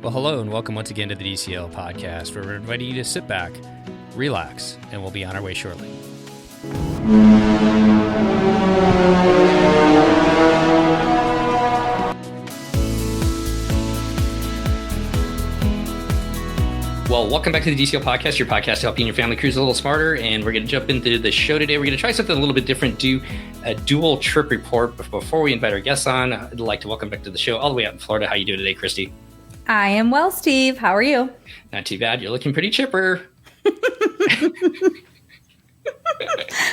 Well, hello and welcome once again to the DCL podcast, where we're inviting you to sit back, relax, and we'll be on our way shortly. Well, welcome back to the DCL podcast, your podcast to help you and your family cruise a little smarter. And we're going to jump into the show today. We're going to try something a little bit different, do a dual trip report. But before we invite our guests on, I'd like to welcome back to the show all the way out in Florida. How you doing today, Christy? I am well, Steve. How are you? Not too bad. You're looking pretty chipper.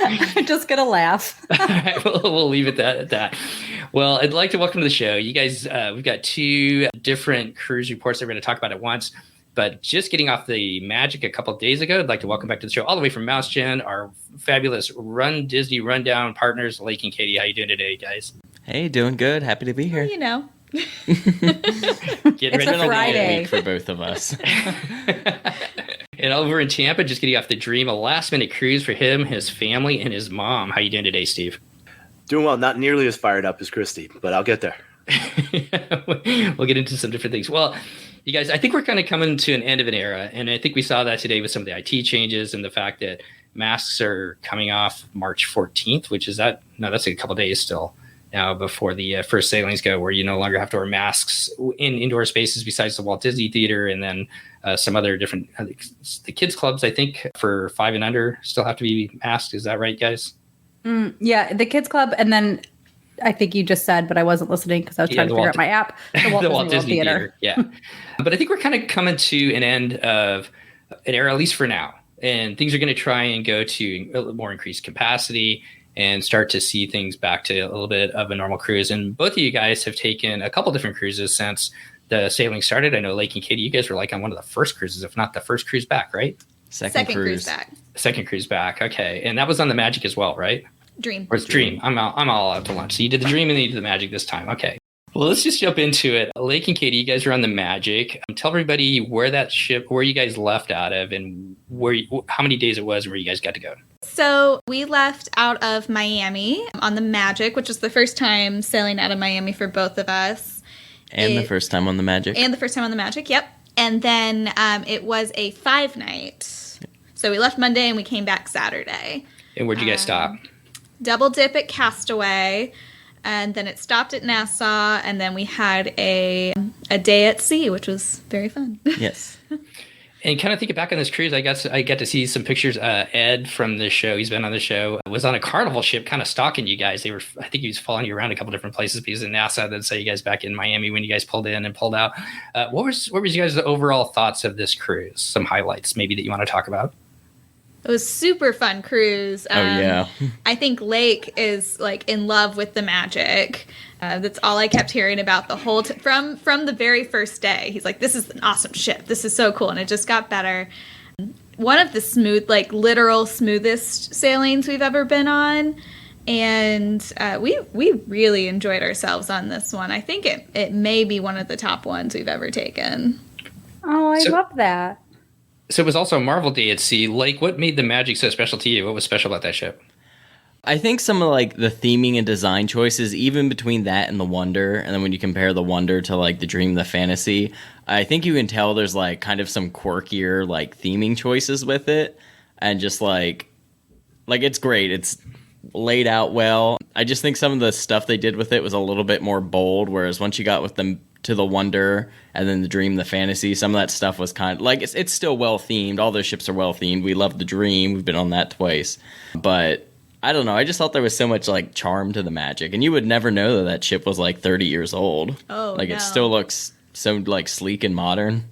I'm just going to laugh. All right, we'll leave it at that. Well, I'd like to welcome to the show. You guys, we've got two different cruise reports that we're going to talk about at once. But just getting off the Magic a couple of days ago, I'd like to welcome back to the show all the way from MouseGen, our fabulous Run Disney Rundown partners, Lake and Kaitie. How you doing today, guys? Hey, doing good. Happy to be here. Well, you know. It's a Friday week for both of us. And over in Tampa, just getting off the Dream, a last-minute cruise for him, his family, and his mom. How you doing today, Steve? Doing well. Not nearly as fired up as Christy, but I'll get there. We'll get into some different things. Well, you guys, I think we're kind of coming to an end of an era, and I think we saw that today with some of the IT changes and the fact that masks are coming off March 14th, which is that's a couple of days still now before the first sailings go, where you no longer have to wear masks in indoor spaces besides the Walt Disney Theater, and then some other different, the kids clubs, I think, for 5 and under still have to be masked. Is that right, guys? Yeah, the kids club, and then I think you just said, but I wasn't listening because I was trying to figure out my app. The Walt Disney Theater. Yeah. But I think we're kind of coming to an end of an era, at least for now. And things are going to try and go to a little more increased capacity and start to see things back to a little bit of a normal cruise. And both of you guys have taken a couple different cruises since the sailing started. I know Lake and Kaitie, you guys were like on one of the first cruises, if not the first cruise back, right? Second cruise back. Second cruise back. Okay. And that was on the Magic as well, right? Dream. Or it's Dream. I'm all out to lunch. So you did the Dream and then you did the Magic this time. Okay. Well, let's just jump into it. Lake and Kaitie, you guys are on the Magic. Tell everybody where you guys left out of, and how many days it was and where you guys got to go. So we left out of Miami on the Magic, which is the first time sailing out of Miami for both of us. And the first time on the Magic. Yep. And then it was a 5-night. So we left Monday and we came back Saturday. And where'd you guys stop? Double dip at Castaway, and then it stopped at Nassau, and then we had a day at sea, which was very fun. Yes. And kind of thinking back on this cruise, I got to see some pictures. Ed from the show, he's been on the show, was on a Carnival ship kind of stalking you guys. I think he was following you around a couple different places. He was in Nassau, then saw you guys back in Miami when you guys pulled in and pulled out. What was you guys' overall thoughts of this cruise? Some highlights maybe that you want to talk about? It was super fun cruise. Yeah. I think Lake is like in love with the Magic. That's all I kept hearing about the whole from the very first day. He's like, "This is an awesome ship. This is so cool," and it just got better. One of the literal smoothest sailings we've ever been on, and we really enjoyed ourselves on this one. I think it may be one of the top ones we've ever taken. Oh, I love that. So it was also a Marvel Day at Sea. Lake, what made the Magic so special to you? What was special about that ship? I think some of like the theming and design choices, even between that and the Wonder, and then when you compare the Wonder to like the Dream, the Fantasy, I think you can tell there's like kind of some quirkier like theming choices with it, and just like it's great. It's laid out well. I just think some of the stuff they did with it was a little bit more bold, whereas once you got with them to the Wonder and then the Dream, the Fantasy, some of that stuff was kind of like it's still well themed. All those ships are well themed. We love the Dream. We've been on that twice, but I don't know. I just thought there was so much like charm to the Magic, and you would never know that ship was like 30 years old. Oh, like no. It still looks so like sleek and modern.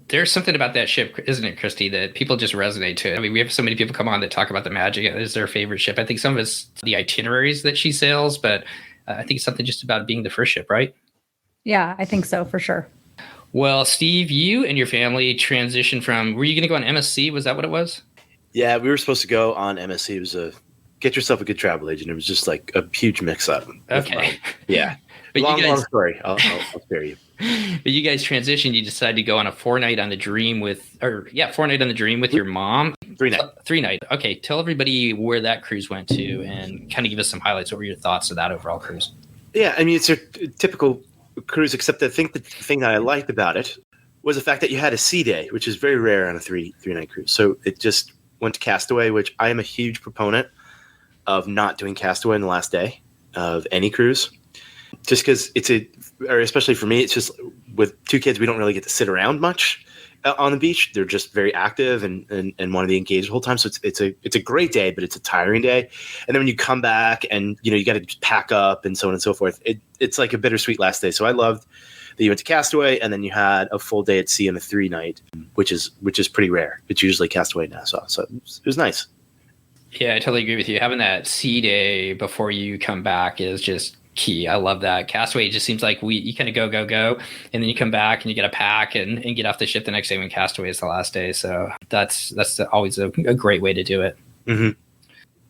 There's something about that ship, isn't it, Christy, that people just resonate to. I mean, we have so many people come on that talk about the Magic as their favorite ship. I think some of it's the itineraries that she sails, but I think it's something just about being the first ship, right? Yeah, I think so for sure. Well, Steve, you and your family transitioned from, were you going to go on MSC? Was that what it was? Yeah, we were supposed to go on MSC. It was get yourself a good travel agent. It was just like a huge mix-up. Okay. Yeah. But long story. I'll spare you. But you guys transitioned. You decided to go on a 4-night on the Dream with your mom. 3-night. 3-night. Okay. Tell everybody where that cruise went to and kind of give us some highlights. What were your thoughts of that overall cruise? Yeah, I mean, it's a typical cruise, except I think the thing that I liked about it was the fact that you had a sea day, which is very rare on a three-night cruise. So it just went to Castaway, which I am a huge proponent of not doing Castaway in the last day of any cruise. Just because or especially for me, it's just with two kids, we don't really get to sit around much on the beach. They're just very active and want to be engaged the whole time. So it's a great day, but it's a tiring day. And then when you come back and, you got to pack up and so on and so forth, it's like a bittersweet last day. So I loved that you went to Castaway and then you had a full day at sea on a 3-night, which is pretty rare. It's usually Castaway and Nassau. So it was nice. Yeah, I totally agree with you. Having that sea day before you come back is just key. I love that. Castaway just seems like you kind of go, and then you come back and you get a pack and get off the ship the next day when Castaway is the last day. So that's always a great way to do it. Mm-hmm.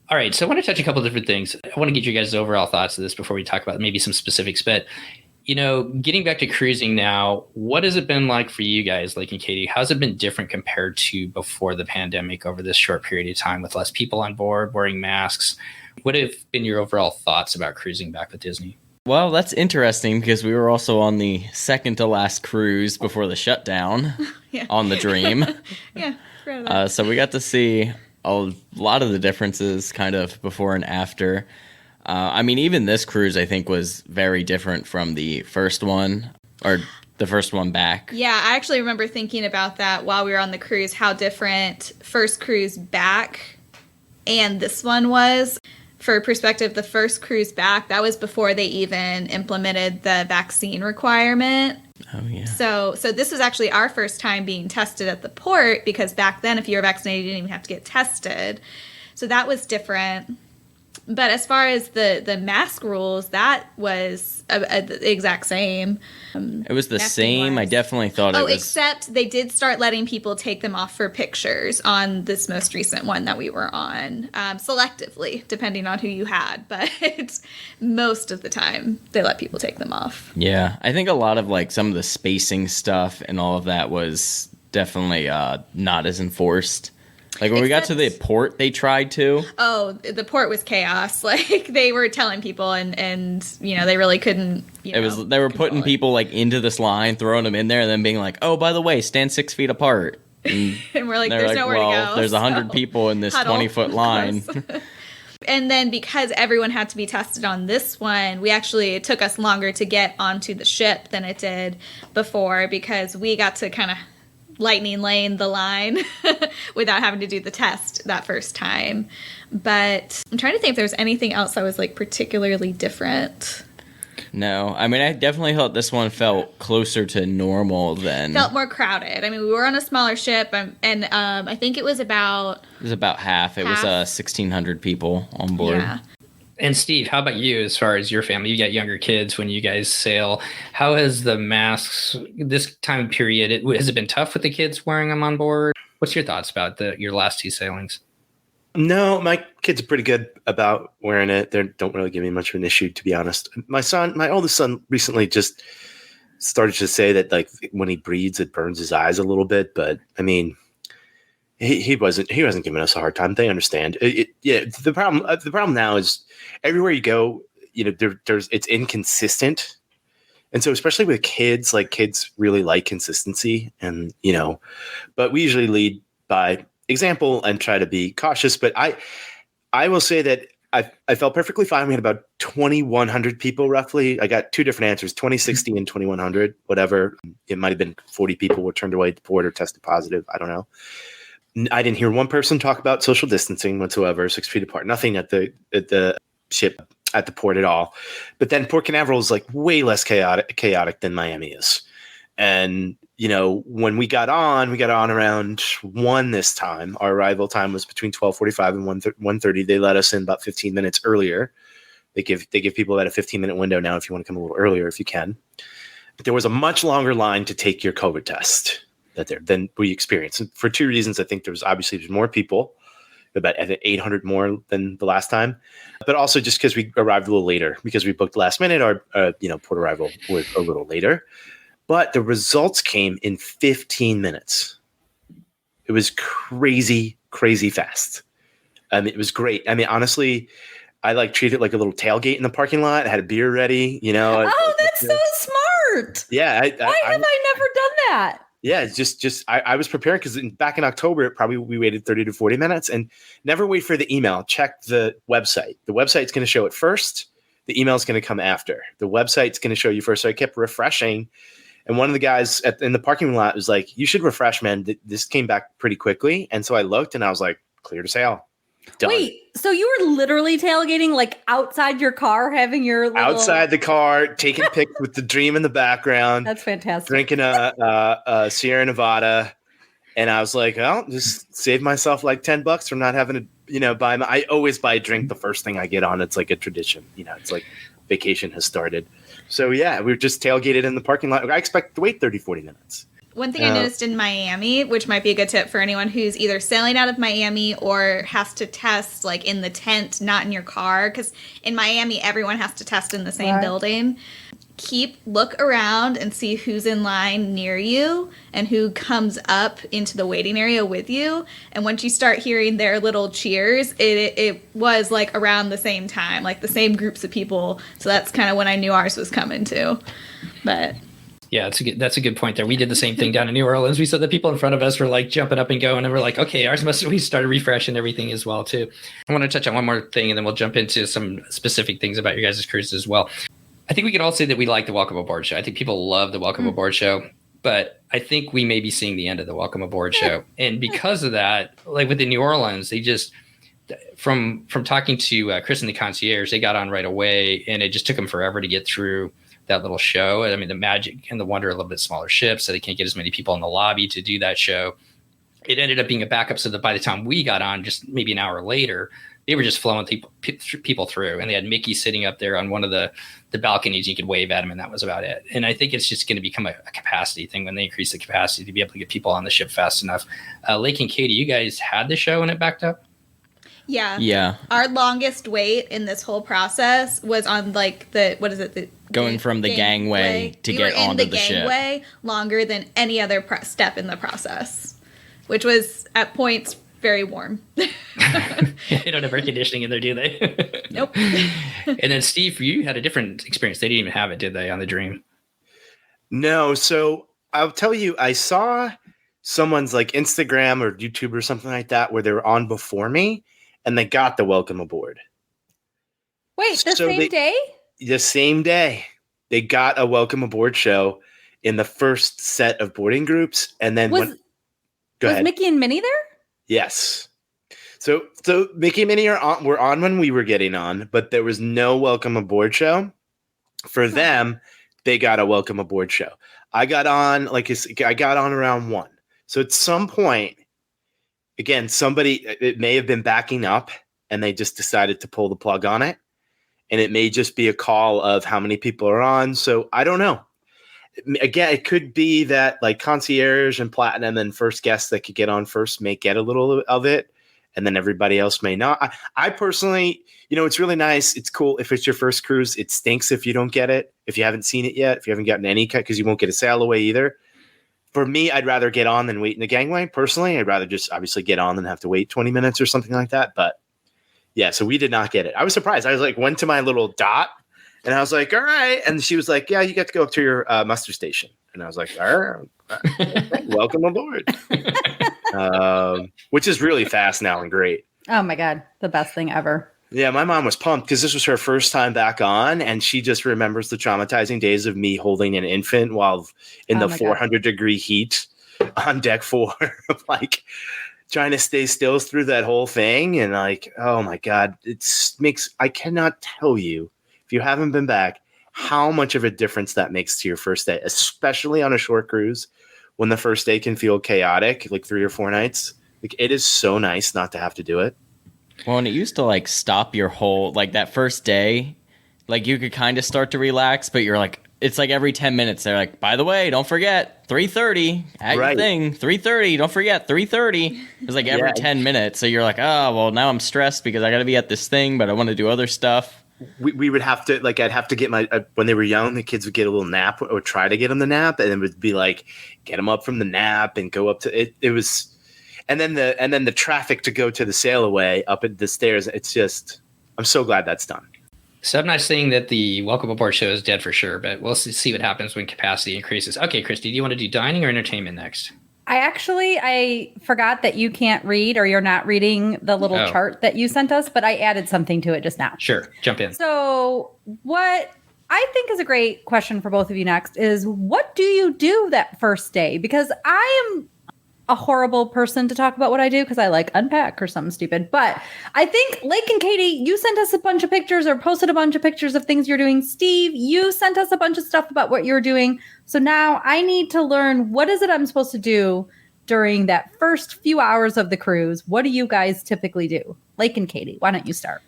All right, so I want to touch a couple of different things. I want to get your guys' overall thoughts of this before we talk about maybe some specifics. But getting back to cruising now, what has it been like for you guys, like in Kaitie? How's it been different compared to before the pandemic over this short period of time with less people on board, wearing masks? What have been your overall thoughts about cruising back with Disney? Well, that's interesting because we were also on the second to last cruise before the shutdown on the Dream. Yeah, forgot about that. So we got to see a lot of the differences kind of before and after. Even this cruise, I think, was very different from the first one, or the first one back. Yeah, I actually remember thinking about that while we were on the cruise, how different first cruise back and this one was. For perspective, the first cruise back, that was before they even implemented the vaccine requirement. Oh, yeah. So this was actually our first time being tested at the port, because back then, if you were vaccinated, you didn't even have to get tested. So that was different. But as far as the mask rules, that was the exact same. It was the same. I definitely thought it was. Except they did start letting people take them off for pictures on this most recent one that we were on, selectively, depending on who you had. But most of the time, they let people take them off. Yeah, I think a lot of some of the spacing stuff and all of that was definitely not as enforced. When we got to the port, they tried to. Oh, the port was chaos. They were telling people, and they really couldn't. They were putting people into this line, throwing them in there, and then being like, "Oh, by the way, stand 6 feet apart." And we're like, "There's nowhere to go." There's 100 people in this 20-foot line. And then because everyone had to be tested on this one, it took us longer to get onto the ship than it did before, because we got to kind of lightning lane the line without having to do the test that first time. But I'm trying to think if there's anything else that was particularly different. No, I definitely felt this one felt closer to normal than. Felt more crowded. We were on a smaller ship, and I think it was about. It was about half. It was 1,600 people on board. Yeah. And Steve, how about you as far as your family? You got younger kids when you guys sail. How has the masks, this time period, has it been tough with the kids wearing them on board? What's your thoughts about your last 2 sailings? No, my kids are pretty good about wearing it. They don't really give me much of an issue, to be honest. My oldest son recently just started to say that when he breathes, it burns his eyes a little bit. But he wasn't giving us a hard time. They understand. The problem now is everywhere you go, it's inconsistent. And so especially with kids, kids really like consistency, and but we usually lead by example and try to be cautious. But I will say that I felt perfectly fine. We had about 2,100 people roughly. I got 2 different answers, 2060 and 2,100, whatever. It might have been 40 people were turned away at the port or tested positive. I don't know. I didn't hear one person talk about social distancing whatsoever, 6 feet apart. Nothing at the ship, at the port at all. But then Port Canaveral is way less chaotic than Miami is. And when we got on around 1 this time. Our arrival time was between 12:45 and 1:30. They let us in about 15 minutes earlier. They give people about a 15-minute window now if you want to come a little earlier if you can. But there was a much longer line to take your COVID test than we experienced. And for 2 reasons. I think there's more people, about 800 more than the last time, but also just because we arrived a little later, because we booked last minute. Our port arrival was a little later, but the results came in 15 minutes. It was crazy fast. It was great. Honestly, I treated it like a little tailgate in the parking lot. I had a beer ready, Oh, that's so smart. Yeah. Why have I never done that? Yeah, it's just I was preparing because back in October, we waited 30 to 40 minutes, and never wait for the email. Check the website. The website's going to show it first. The email is going to come after. The website's going to show you first. So I kept refreshing. And one of the guys in the parking lot was like, "You should refresh, man. This came back pretty quickly." And so I looked and I was like, "Clear to sail." Done. Wait, so you were literally tailgating like outside your car, having your little... outside the car, taking pics with the dream in the background. That's fantastic. Drinking a Sierra Nevada, and I was like, "Oh, just save myself like $10 from not having to, buy." I always buy a drink the first thing I get on. It's like a tradition. It's like vacation has started. So yeah, we were just tailgated in the parking lot. I expect to wait 30, 40 minutes. One thing I noticed in Miami, which might be a good tip for anyone who's either sailing out of Miami or has to test like in the tent, not in your car, because in Miami, everyone has to test in the same building. Look around and see who's in line near you and who comes up into the waiting area with you. And once you start hearing their little cheers, it was like around the same time, like the same groups of people. So that's kind of when I knew ours was coming too. But... yeah, that's a good point there. We did the same thing down in New Orleans. We saw the people in front of us were like jumping up and going, and we're like, okay, we started refreshing everything as well too. I want to touch on one more thing, and then we'll jump into some specific things about your guys' cruises as well. I think we can all say that we like the Welcome Aboard show. I think people love the Welcome Aboard show, but I think we may be seeing the end of the Welcome Aboard show. And because of that, like with the New Orleans, they just, from talking to Chris and the concierge, they got on right away, and it just took them forever to get through that little show. I mean, the Magic and the Wonder are a little bit smaller ships, so they can't get as many people in the lobby to do that show. It ended up being a backup so that by the time we got on, just maybe an hour later, they were just flowing people through, and they had Mickey sitting up there on one of the balconies. You could wave at him, and that was about it. And I think it's just going to become a capacity thing when they increase the capacity to be able to get people on the ship fast enough. Lake and Kaitie, you guys had the show and it backed up? Yeah. Our longest wait in this whole process was on like going from the gangway to get onto the ship. Gangway longer than any other step in the process, which was at points very warm. They don't have air conditioning in there, do they? Nope. And then Steve, you had a different experience. They didn't even have it, did they, on the Dream? No. So I'll tell you, I saw someone's like Instagram or YouTube or something like that where they were on before me, and they got the Welcome Aboard. Wait, the same day? The same day. They got a Welcome Aboard show in the first set of boarding groups. And then was Mickey and Minnie there? Yes. So Mickey and Minnie were on when we were getting on, but there was no Welcome Aboard show. For them, they got a Welcome Aboard show. I got on around 1. So at some point, again, it may have been backing up and they just decided to pull the plug on it. And it may just be a call of how many people are on. So I don't know. Again, it could be that like concierge and platinum and first guests that could get on first may get a little of it, and then everybody else may not. I personally, it's really nice. It's cool if it's your first cruise. It stinks if you don't get it, if you haven't seen it yet, if you haven't gotten any cut, because you won't get a sail away either. For me, I'd rather get on than wait in the gangway. Personally, I'd rather just obviously get on than have to wait 20 minutes or something like that. But yeah, so we did not get it. I was surprised. I was like, went to my little dot. And I was like, all right. And she was like, yeah, you get to go up to your muster station. And I was like, all right, welcome aboard. Which is really fast now and great. Oh, my God. The best thing ever. Yeah, my mom was pumped because this was her first time back on. And she just remembers the traumatizing days of me holding an infant while in the 400-degree heat on deck 4, like trying to stay still through that whole thing. And like, oh, my God, I cannot tell you, if you haven't been back, how much of a difference that makes to your first day, especially on a short cruise when the first day can feel chaotic, like 3 or 4 nights. Like, it is so nice not to have to do it. Well, and it used to like stop your whole, like that first day, like you could kind of start to relax, but you're like, it's like every 10 minutes they're like, by the way, don't forget 3:30 at your thing, 3:30, don't forget 3:30. It's like every 10 minutes. So you're like, oh, well, now I'm stressed because I got to be at this thing, but I want to do other stuff. We would have to, like, I'd have to get when they were young, the kids would get a little nap or try to get them the nap. And it would be like, get them up from the nap and go up to it. It was, and then the traffic to go to the sail away up at the stairs. It's just, I'm so glad that's done. So I'm not saying that the Welcome Aboard show is dead for sure, but we'll see what happens when capacity increases. Okay, Christy, do you want to do dining or entertainment next? I forgot that you can't read or you're not reading the little chart that you sent us, but I added something to it just now. Sure, jump in. So what I think is a great question for both of you next is, what do you do that first day? Because I am a horrible person to talk about what I do because I like unpack or something stupid. But I think Lake and Kaitie, you sent us a bunch of pictures or posted a bunch of pictures of things you're doing. Steve, you sent us a bunch of stuff about what you're doing. So now I need to learn, what is it I'm supposed to do during that first few hours of the cruise? What do you guys typically do? Lake and Kaitie, why don't you start?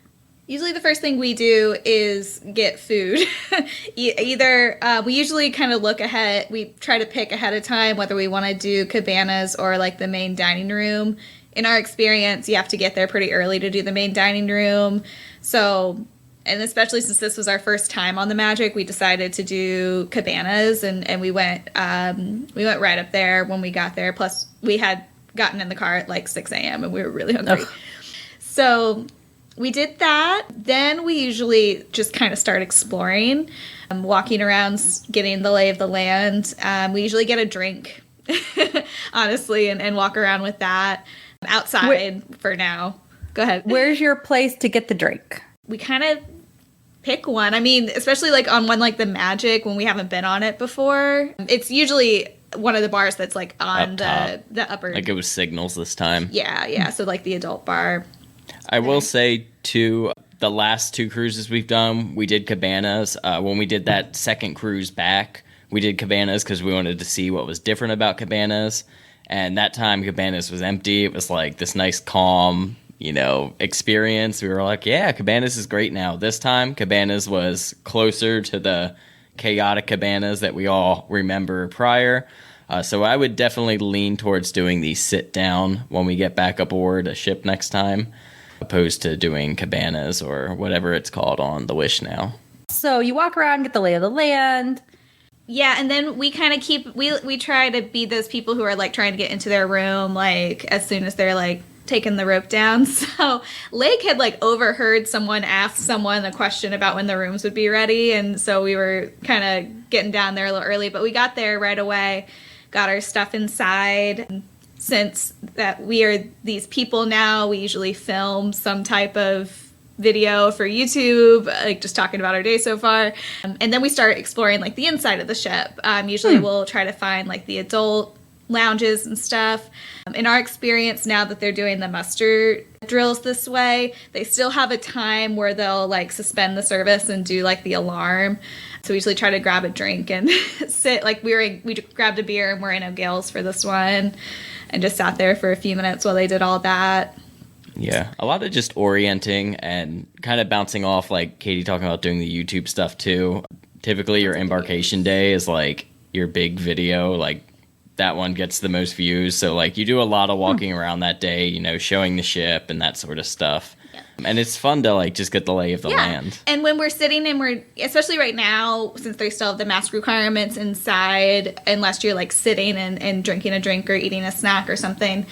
Usually the first thing we do is get food. Either we usually kind of look ahead. We try to pick ahead of time whether we want to do cabanas or like the main dining room. In our experience, you have to get there pretty early to do the main dining room. So, and especially since this was our first time on the Magic, we decided to do cabanas, and we went right up there when we got there. Plus, we had gotten in the car at like 6 a.m. and we were really hungry. Ugh. So we did that. Then we usually just kind of start exploring, walking around, getting the lay of the land. We usually get a drink, honestly, and walk around with that outside for now. Go ahead. Where's your place to get the drink? We kind of pick one. I mean, especially like on one like the Magic when we haven't been on it before. It's usually one of the bars that's like on the upper. Like it was Signals this time. Yeah. So like the adult bar. I will say, too, the last two cruises we've done, we did cabanas. When we did that second cruise back, we did cabanas because we wanted to see what was different about cabanas. And that time, cabanas was empty. It was like this nice, calm, experience. We were like, yeah, cabanas is great now. This time, cabanas was closer to the chaotic cabanas that we all remember prior. So I would definitely lean towards doing the sit down when we get back aboard a ship next time, opposed to doing cabanas or whatever it's called on the Wish now. So you walk around, get the lay of the land. Yeah, and then we kind of we try to be those people who are like trying to get into their room like as soon as they're like taking the rope down. So Lake had like overheard someone ask someone a question about when the rooms would be ready, and so we were kind of getting down there a little early, but we got there right away, got our stuff inside. Since that we are these people now, we usually film some type of video for YouTube, like just talking about our day so far. And then we start exploring like the inside of the ship. Usually we'll try to find like the adult lounges and stuff. In our experience now that they're doing the muster drills this way, they still have a time where they'll like suspend the service and do like the alarm. So we usually try to grab a drink and sit. Like we grabbed a beer and we're in O'Gale's for this one, and just sat there for a few minutes while they did all that. Yeah, a lot of just orienting and kind of bouncing off, like Kaitie talking about doing the YouTube stuff too. Typically your embarkation day is like your big video, like that one gets the most views. So like you do a lot of walking around that day, showing the ship and that sort of stuff. Yeah. And it's fun to like just get the lay of the land. And when we're sitting and we're, especially right now, since they still have the mask requirements inside, unless you're like sitting and drinking a drink or eating a snack or something,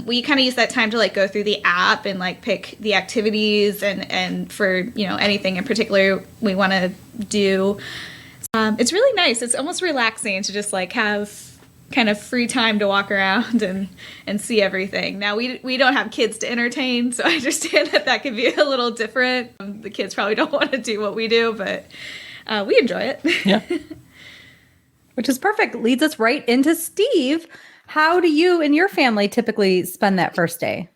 we kind of use that time to like go through the app and like pick the activities and for, anything in particular we want to do. It's really nice. It's almost relaxing to just like have kind of free time to walk around and see everything. Now we don't have kids to entertain, so I understand that can be a little different. The kids probably don't want to do what we do, but we enjoy it. Yeah. Which is perfect. Leads us right into Steve. How do you and your family typically spend that first day?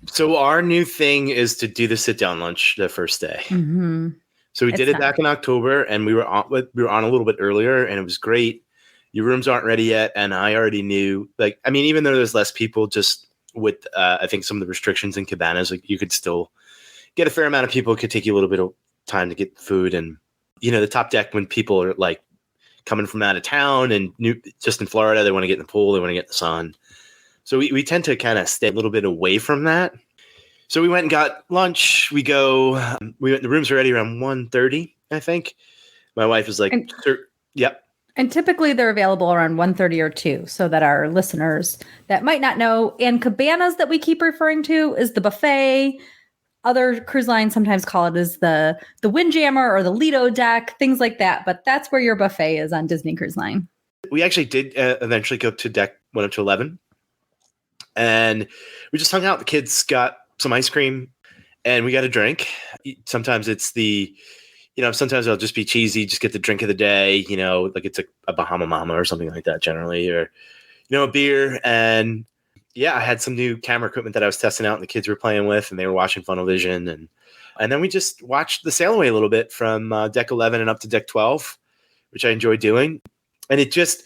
So our new thing is to do the sit down lunch the first day. Mm-hmm. So we did it back in October, and we were on a little bit earlier, and it was great. Your rooms aren't ready yet, and I already knew. Even though there's less people, just with I think some of the restrictions in cabanas, like you could still get a fair amount of people. It could take you a little bit of time to get food, and the top deck when people are like coming from out of town and just in Florida, they want to get in the pool, they want to get in the sun. So we tend to kind of stay a little bit away from that. So we went and got lunch. We went. The rooms are ready around 1:30, I think. My wife was like, "Yep." And typically they're available around 1:30 or 2, so that our listeners that might not know, and cabanas that we keep referring to is the buffet Other cruise lines sometimes call it as the Windjammer or the Lido deck, things like that. But that's where your buffet is on Disney Cruise Line. We actually did eventually go to deck 1 up to 11. And we just hung out. The kids got some ice cream and we got a drink. Sometimes it's sometimes it'll just be cheesy, just get the drink of the day, like it's a Bahama Mama or something like that generally, or, a beer. And yeah, I had some new camera equipment that I was testing out and the kids were playing with, and they were watching Funnel Vision. And then we just watched the sail away a little bit from deck 11 and up to deck 12, which I enjoyed doing. And it just,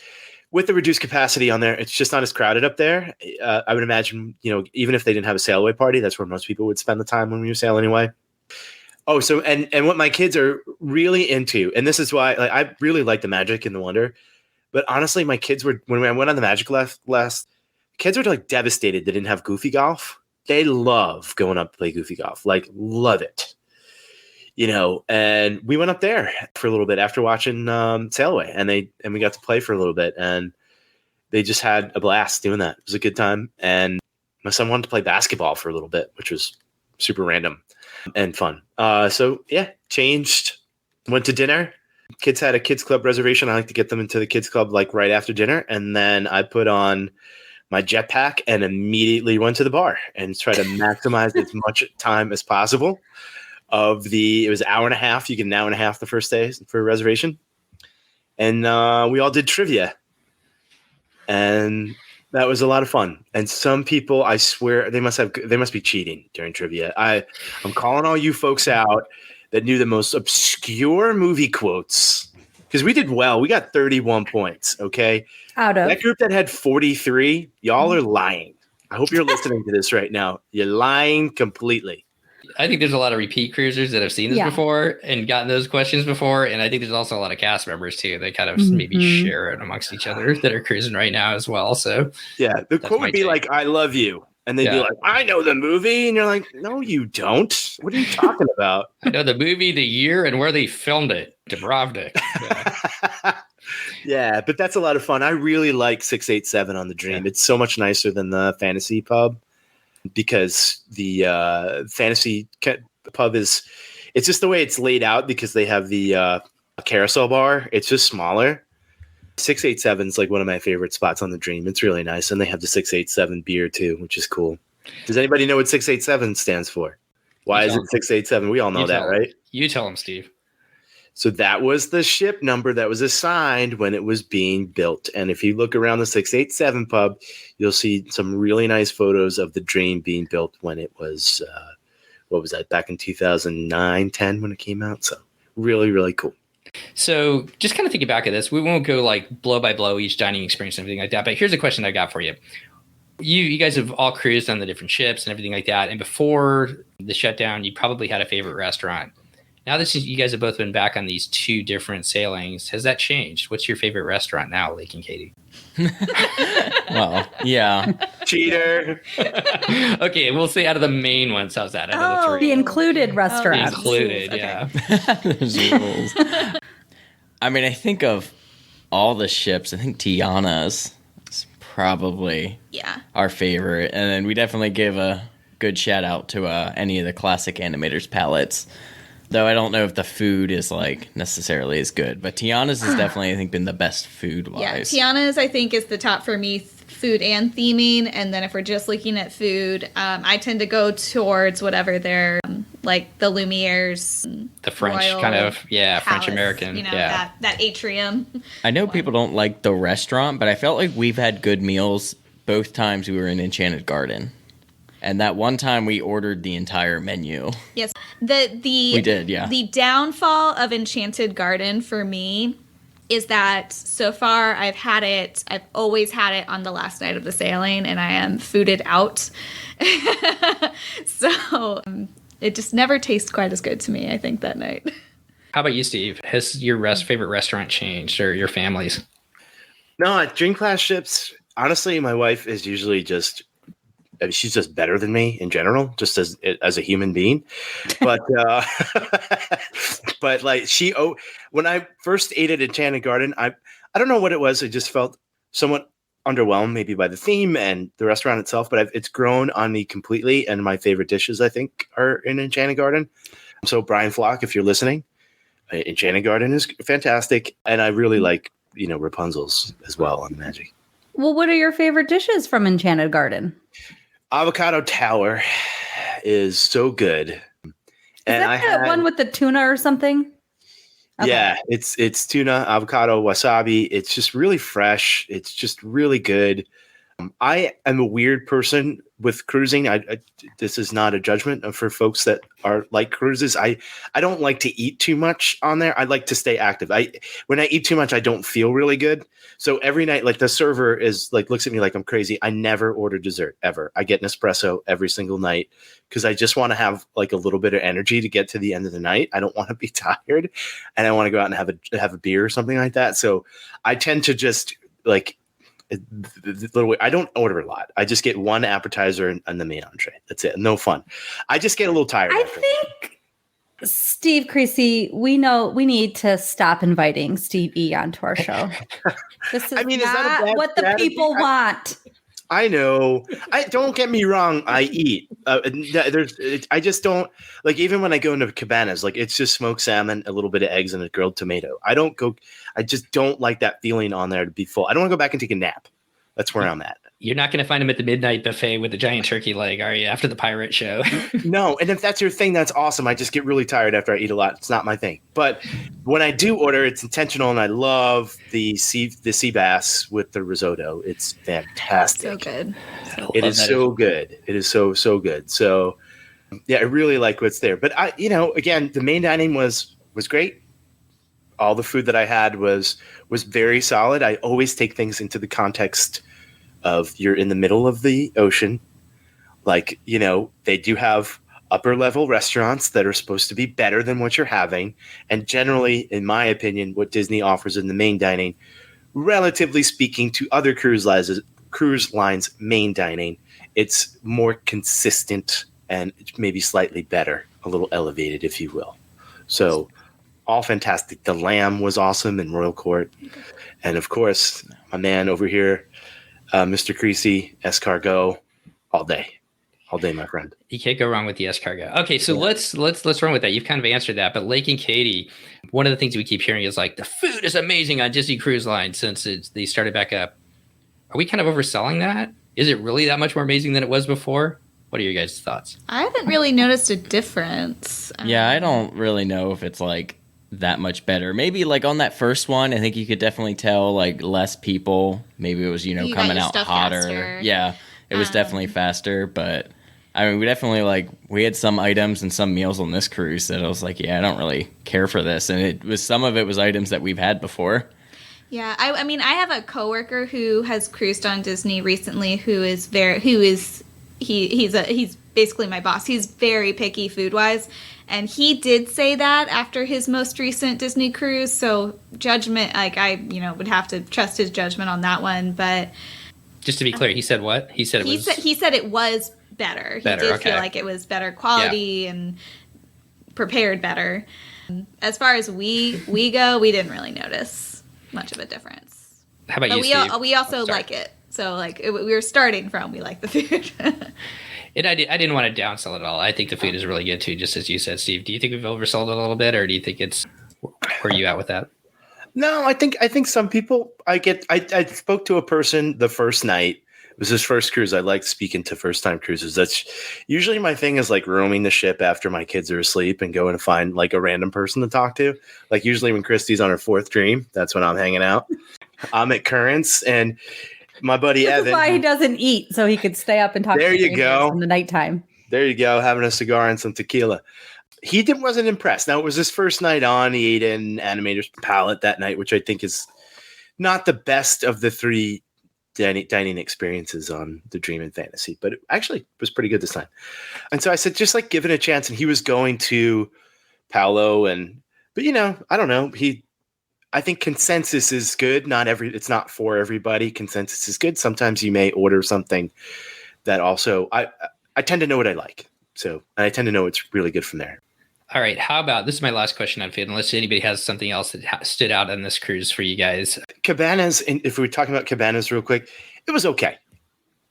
with the reduced capacity on there, it's just not as crowded up there. I would imagine, even if they didn't have a sail away party, that's where most people would spend the time when we sail anyway. Oh, so, and what my kids are really into, and this is why I really like the Magic and the Wonder, but honestly, my kids were, when I went on the Magic last, kids were like devastated they didn't have Goofy Golf. They love going up to play Goofy Golf, like love it, and we went up there for a little bit after watching Sail Away, and we got to play for a little bit, and they just had a blast doing that. It was a good time. And my son wanted to play basketball for a little bit, which was super random and fun. So yeah, changed, went to dinner. Kids had a kids club reservation. I like to get them into the kids club like right after dinner. And then I put on my jetpack and immediately went to the bar and try to maximize as much time as possible. It was an hour and a half. You get an hour and a half the first day for a reservation. And we all did trivia. And that was a lot of fun. And some people, I swear, they must be cheating during trivia. I'm calling all you folks out that knew the most obscure movie quotes, because we did well. We got 31 points, okay? Out of that group that had 43, y'all are lying. I hope you're listening to this right now. You're lying completely. I think there's a lot of repeat cruisers that have seen this before and gotten those questions before. And I think there's also a lot of cast members too. They kind of maybe share it amongst each other that are cruising right now as well. So yeah, the quote would be like, "I love you." And they'd be like, "I know the movie." And you're like, "No, you don't. What are you talking about?" I know the movie, the year, and where they filmed it. Dubrovnik. Yeah. Yeah, but that's a lot of fun. I really like 687 on the Dream. Yeah. It's so much nicer than the Fantasy pub, because the Fantasy pub it's just the way it's laid out, because they have the carousel bar. It's just smaller. 687 is like one of my favorite spots on the Dream. It's really nice. And they have the 687 beer too, which is cool. Does anybody know what 687 stands for? Why is it 687? We all know that, right? You tell them, Steve. So that was the ship number that was assigned when it was being built. And if you look around the 687 pub, you'll see some really nice photos of the Dream being built when it was, what was that, back in 2009, 10 when it came out. So really, really cool. So just kind of thinking back at this, we won't go like blow by blow each dining experience and everything like that. But here's a question I got for you. You guys have all cruised on the different ships and everything like that. And before the shutdown, you probably had a favorite restaurant. Now that you guys have both been back on these two different sailings, has that changed? What's your favorite restaurant now, Lake and Kaitie? Well, yeah. Cheater. Okay, we'll say out of the main ones, how's that? Out of the three? The included restaurants. Included, yeah. There's rules. I mean, I think of all the ships, I think Tiana's is probably our favorite. And then we definitely give a good shout out to any of the classic animators palettes. Though I don't know if the food is like necessarily as good, but Tiana's has definitely, I think, been the best food wise. Yeah, Tiana's I think is the top for me, food and theming. And then if we're just looking at food, I tend to go towards whatever they're like the Lumiere's, the French Royal kind of, Palace, French American, that atrium. I know people don't like the restaurant, but I felt like we've had good meals both times we were in Enchanted Garden. And that one time we ordered the entire menu. Yes. We did, yeah. The downfall of Enchanted Garden for me is that so far I've always had it on the last night of the sailing, and I am fooded out. So it just never tastes quite as good to me, I think, that night. How about you, Steve? Has your favorite restaurant changed, or your family's? No, at Dream Class ships, honestly, my wife is usually just... I mean, she's just better than me in general, just as a human being. But but like when I first ate at Enchanted Garden, I don't know what it was. I just felt somewhat underwhelmed maybe by the theme and the restaurant itself, but it's grown on me completely. And my favorite dishes, I think, are in Enchanted Garden. So Brian Flock, if you're listening, Enchanted Garden is fantastic. And I really like, Rapunzel's as well on Magic. Well, what are your favorite dishes from Enchanted Garden? Avocado Tower is so good. Is that the one with the tuna or something? Okay. Yeah, it's tuna, avocado, wasabi. It's just really fresh. It's just really good. I am a weird person with cruising. This is not a judgment for folks that are like cruises. I don't like to eat too much on there. I like to stay active. When I eat too much, I don't feel really good. So every night, like the server is like looks at me like I'm crazy. I never order dessert ever. I get an espresso every single night because I just want to have like a little bit of energy to get to the end of the night. I don't want to be tired, and I want to go out and have a beer or something like that. So I tend to just like. I don't order a lot. I just get one appetizer and the main entree. That's it. No fun. I just get a little tired. I think Steve Creasy, we know we need to stop inviting Steve E onto our show. This is not what the people want. I know. Don't get me wrong. I eat. I just don't like. Even when I go into Cabanas, like it's just smoked salmon, a little bit of eggs, and a grilled tomato. I just don't like that feeling on there to be full. I don't want to go back and take a nap. That's where I'm at. You're not going to find him at the midnight buffet with the giant turkey leg, are you? After the pirate show? No, and if that's your thing, that's awesome. I just get really tired after I eat a lot. It's not my thing. But when I do order, it's intentional, and I love the sea bass with the risotto. It's fantastic. So good. It is so good. It is so good. So yeah, I really like what's there. But again, the main dining was great. All the food that I had was very solid. I always take things into the context of you're in the middle of the ocean. Like, they do have upper level restaurants that are supposed to be better than what you're having. And generally, in my opinion, what Disney offers in the main dining, relatively speaking to other cruise lines main dining, it's more consistent and maybe slightly better, a little elevated, if you will. So all fantastic. The lamb was awesome in Royal Court. And of course, my man over here, Mr. Creasy, escargot, all day, my friend. You can't go wrong with the escargot. Okay, so let's run with that. You've kind of answered that, but Lake and Kaitie, one of the things we keep hearing is like the food is amazing on Disney Cruise Line since they started back up. Are we kind of overselling that? Is it really that much more amazing than it was before? What are your guys' thoughts? I haven't really noticed a difference. Yeah, I don't really know if it's like that much better. Maybe like on that first one, I think you could definitely tell like less people. Maybe it was, coming out hotter. Faster. Yeah, it was definitely faster. But I mean, we definitely we had some items and some meals on this cruise that I was like, yeah, I don't really care for this. And some of it was items that we've had before. Yeah, I mean, I have a coworker who has cruised on Disney recently he's basically my boss. He's very picky food-wise, and he did say that after his most recent Disney cruise. So judgment, I would have to trust his judgment on that one. But just to be clear, he said what? He said it was better. He did feel like it was better quality and prepared better. As far as we go, we didn't really notice much of a difference. How about you, Steve? We also like it. So we were starting from we like the food. And I didn't want to downsell it at all. I think the food is really good too, just as you said, Steve. Do you think we've oversold it a little bit, or do you think it's where are you at with that? No, I think some people I spoke to a person the first night. It was his first cruise. I like speaking to first time cruisers. That's usually my thing is like roaming the ship after my kids are asleep and going to find like a random person to talk to. Like usually when Christy's on her fourth dream, that's when I'm hanging out. I'm at Currents and my buddy Evan. That's why he doesn't eat, so he could stay up and talk there to you go. in the nighttime. There you go, having a cigar and some tequila. He wasn't impressed. Now, it was his first night on. He ate an Animator's Palette that night, which I think is not the best of the three dining experiences on the Dream and Fantasy, but it actually was pretty good this time. And so I said, just like give it a chance. And he was going to Paolo, but I don't know. I think consensus is good. It's not for everybody. Consensus is good. Sometimes you may order something that also I tend to know what I like. So, and I tend to know it's really good from there. All right. How about, this is my last question on food, unless anybody has something else that stood out on this cruise for you guys. Cabanas, and if we're talking about Cabanas real quick, It was okay.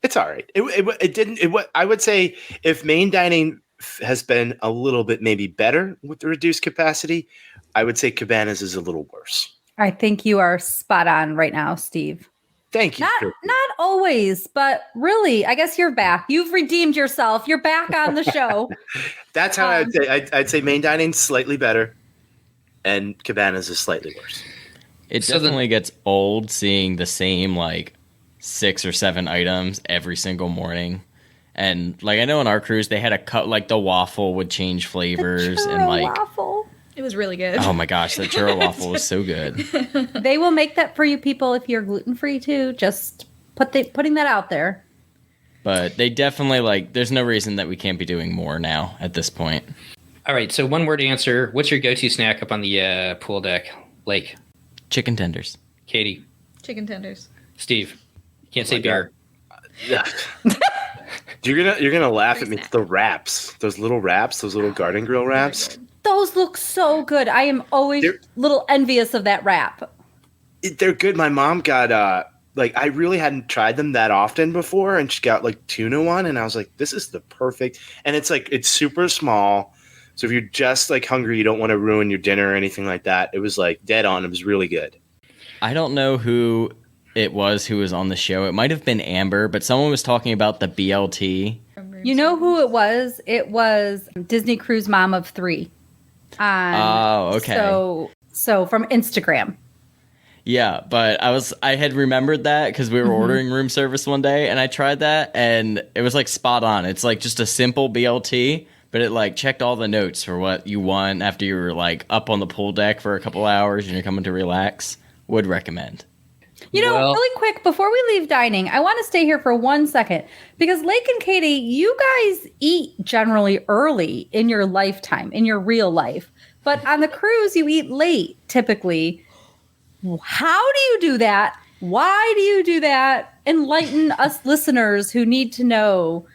It's all right. It didn't. I would say if main dining has been a little bit maybe better with the reduced capacity, I would say Cabanas is a little worse. I think you are spot on right now, Steve. Thank you. Not always, but really, I guess you're back. You've redeemed yourself. You're back on the show. That's how I'd say. I'd say main dining's slightly better, and Cabanas is slightly worse. It definitely gets old seeing the same like 6 or 7 items every single morning. And like I know on our cruise they had a cut like the waffle would change flavors and like waffle. It was really good. Oh my gosh, that churro waffle was so good. They will make that for you people if you're gluten free too. Just putting that out there. But they definitely like there's no reason that we can't be doing more now at this point. All right, so one word answer. What's your go-to snack up on the pool deck, Lake? Chicken tenders. Katie. Chicken tenders. Steve. You can't say beer. You're gonna laugh at me. It's the wraps, those little garden grill wraps. Those look so good. I am always a little envious of that wrap. They're good. My mom got I really hadn't tried them that often before, and she got like tuna one, and I was like, this is the perfect. And it's super small, so if you're just like hungry, you don't want to ruin your dinner or anything like that. It was like dead on. It was really good. I don't know who it was who was on the show. It might have been Amber, but someone was talking about the BLT. You know who it was? It was Disney Cruise Mom of 3. Oh, okay. So from Instagram. Yeah, but I had remembered that because we were ordering room service one day, and I tried that, and it was like spot on. It's like just a simple BLT, but it like checked all the notes for what you want after you were like up on the pool deck for a couple hours and you're coming to relax. Would recommend. Really quick, before we leave dining, I want to stay here for 1 second because Lake and Katie, you guys eat generally early in your lifetime, in your real life. But on the cruise, you eat late, typically. How do you do that? Why do you do that? Enlighten us listeners who need to know,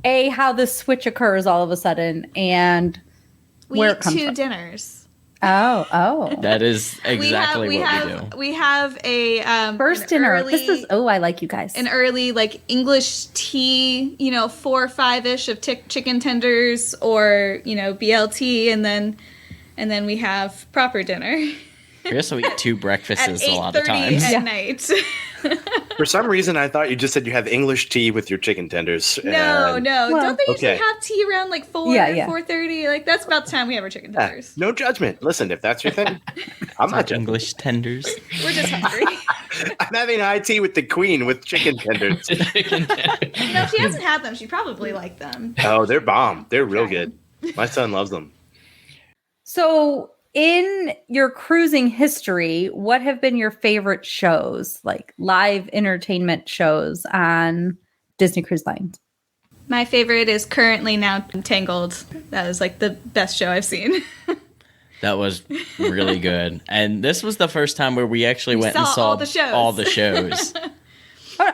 A, how this switch occurs all of a sudden, and where it comes from. We eat 2 dinners. Oh. That is exactly what we do. We have a first dinner. I like you guys. An early like English tea, 4 or 5-ish of chicken tenders or, BLT, and then we have proper dinner. We also eat 2 breakfasts at a lot of times. at night. For some reason, I thought you just said you have English tea with your chicken tenders. No. Well, Don't they usually have tea around like 4 or 4:30? Like that's about the time we have our chicken tenders. No judgment. Listen, if that's your thing, I'm not judging. English tenders. We're just hungry. I'm having high tea with the queen with chicken tenders. If she hasn't had them, she probably liked them. Oh, they're bomb. They're real good. My son loves them. So, in your cruising history, what have been your favorite shows, like live entertainment shows on Disney Cruise Lines? My favorite is currently now Tangled. That is like the best show I've seen. That was really good. And this was the first time where we actually went and saw all the shows.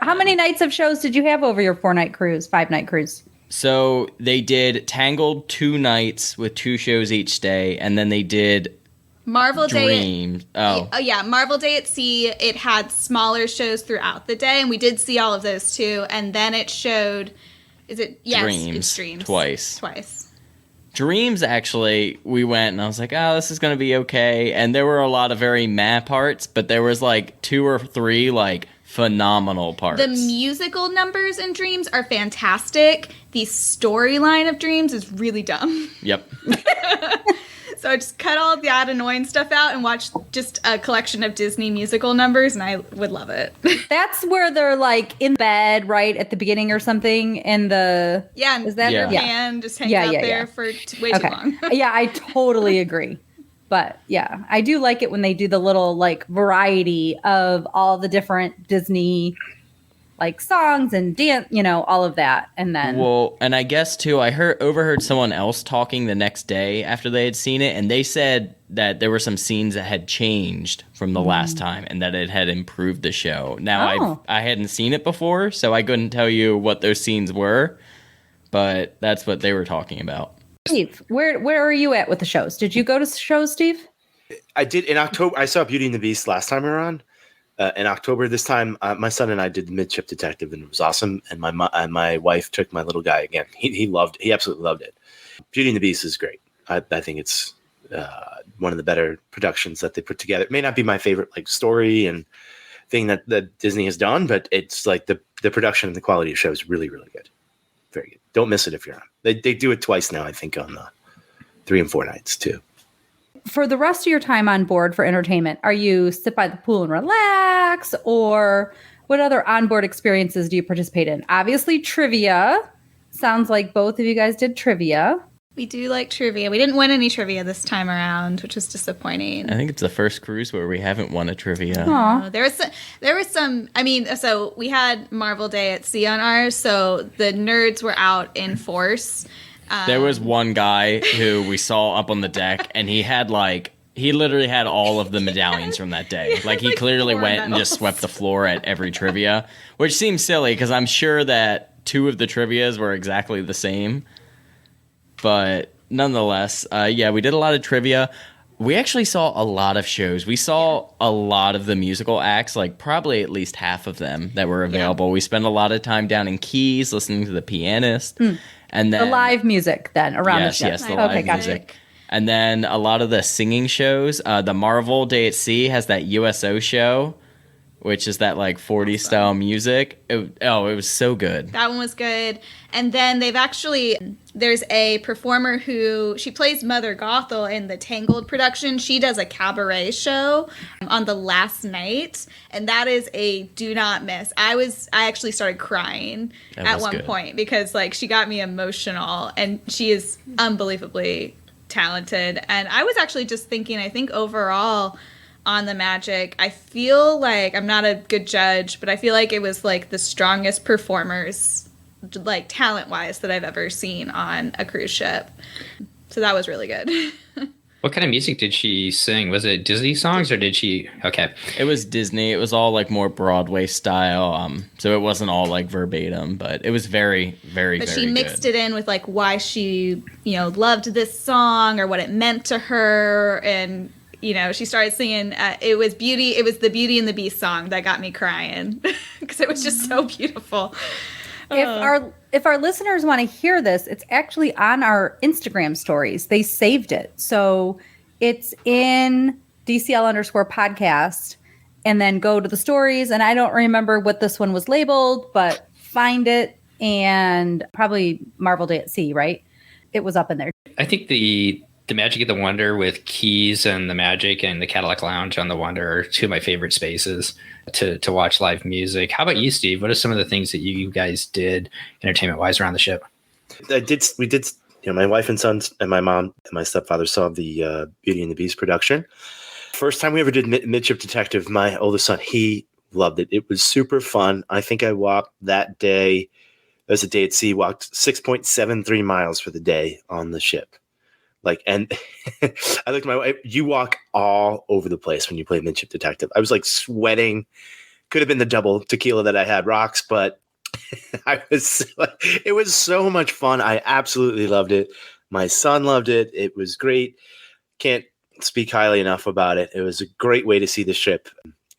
How many nights of shows did you have over your 4-night cruise, 5-night cruise? So they did Tangled 2 nights with 2 shows each day, and then they did Marvel Dream. Day. Marvel Day at Sea. It had smaller shows throughout the day, and we did see all of those too. And then it showed, Dreams Dreams twice. Dreams, actually, we went and I was like, oh, this is going to be okay. And there were a lot of very meh parts, but there was like 2 or 3 like phenomenal parts. The musical numbers in Dreams are fantastic. The storyline of Dreams is really dumb. Yep. So I just cut all that annoying stuff out and watched just a collection of Disney musical numbers, and I would love it. That's where they're like in bed, right at the beginning or something. And is that her band just hanging out there for way too long? Yeah, I totally agree. But yeah, I do like it when they do the little like variety of all the different Disney like songs and dance, all of that. And then and I guess too, I overheard someone else talking the next day after they had seen it, and they said that there were some scenes that had changed from the last time and that it had improved the show. Now I hadn't seen it before, so I couldn't tell you what those scenes were, but that's what they were talking about. Steve, where are you at with the shows? Did you go to shows, Steve? I did in October. I saw Beauty and the Beast last time we were on. in October this time, my son and I did the Midship Detective, and it was awesome. And my wife took my little guy again. He absolutely loved it. Beauty and the Beast is great. I think it's one of the better productions that they put together. It may not be my favorite like story and thing that Disney has done, but it's like the production and the quality of the show is really, really good. Very good. Don't miss it if you're on. They do it twice now, I think, on the 3 and 4 nights too. For the rest of your time on board for entertainment, are you sit by the pool and relax, or what other onboard experiences do you participate in? Obviously, trivia. Sounds like both of you guys did trivia. We do like trivia. We didn't win any trivia this time around, which was disappointing. I think it's the first cruise where we haven't won a trivia. Aw. There was some. I mean, so we had Marvel Day at Sea on ours, so the nerds were out in force. There was one guy who we saw up on the deck, and he literally had all of the medallions from that day. Like, he clearly went and just swept the floor at every trivia, which seems silly because I'm sure that 2 of the trivias were exactly the same. But nonetheless, yeah, we did a lot of trivia. We actually saw a lot of shows. We saw a lot of the musical acts, like probably at least half of them that were available. Yeah. We spent a lot of time down in Keys listening to The Pianist. And then the live music then around the show. Yes, the live music. And then a lot of the singing shows. The Marvel Day at Sea has that USO show, which is that like 40s style music. It was so good. That one was good. And then there's a performer who, she plays Mother Gothel in the Tangled production. She does a cabaret show on the last night, and that is a do not miss. I actually started crying at one point because like she got me emotional, and she is unbelievably talented. And I was actually just thinking, I think overall on the Magic, I feel like, I'm not a good judge, but I feel like it was like the strongest performers, like talent-wise, that I've ever seen on a cruise ship. So that was really good. What kind of music did she sing? Was it Disney songs, or did she... Okay. It was Disney. It was all like more Broadway style. So it wasn't all like verbatim, but it was very, very, but very she mixed good. it in with like why she, loved this song or what it meant to her. And, she started singing, it was the Beauty and the Beast song that got me crying because it was just so beautiful. If our listeners want to hear this, it's actually on our Instagram stories. They saved it. So it's in DCL_podcast, and then go to the stories. And I don't remember what this one was labeled, but find it, and probably Marvel Day at Sea, right? It was up in there. I think the Magic of the Wonder with Keys and the Magic and the Cadillac Lounge on the Wonder are 2 of my favorite spaces to watch live music. How about you, Steve? What are some of the things that you guys did entertainment-wise around the ship? We did, my wife and sons and my mom and my stepfather saw the Beauty and the Beast production. First time we ever did Midship Detective, my oldest son, he loved it. It was super fun. I think I walked that day, it was a day at sea, walked 6.73 miles for the day on the ship. And I looked at my wife, you walk all over the place when you play Midship Detective. I was like sweating. Could have been the double tequila that I had rocks, but it was so much fun. I absolutely loved it. My son loved it. It was great. Can't speak highly enough about it. It was a great way to see the ship.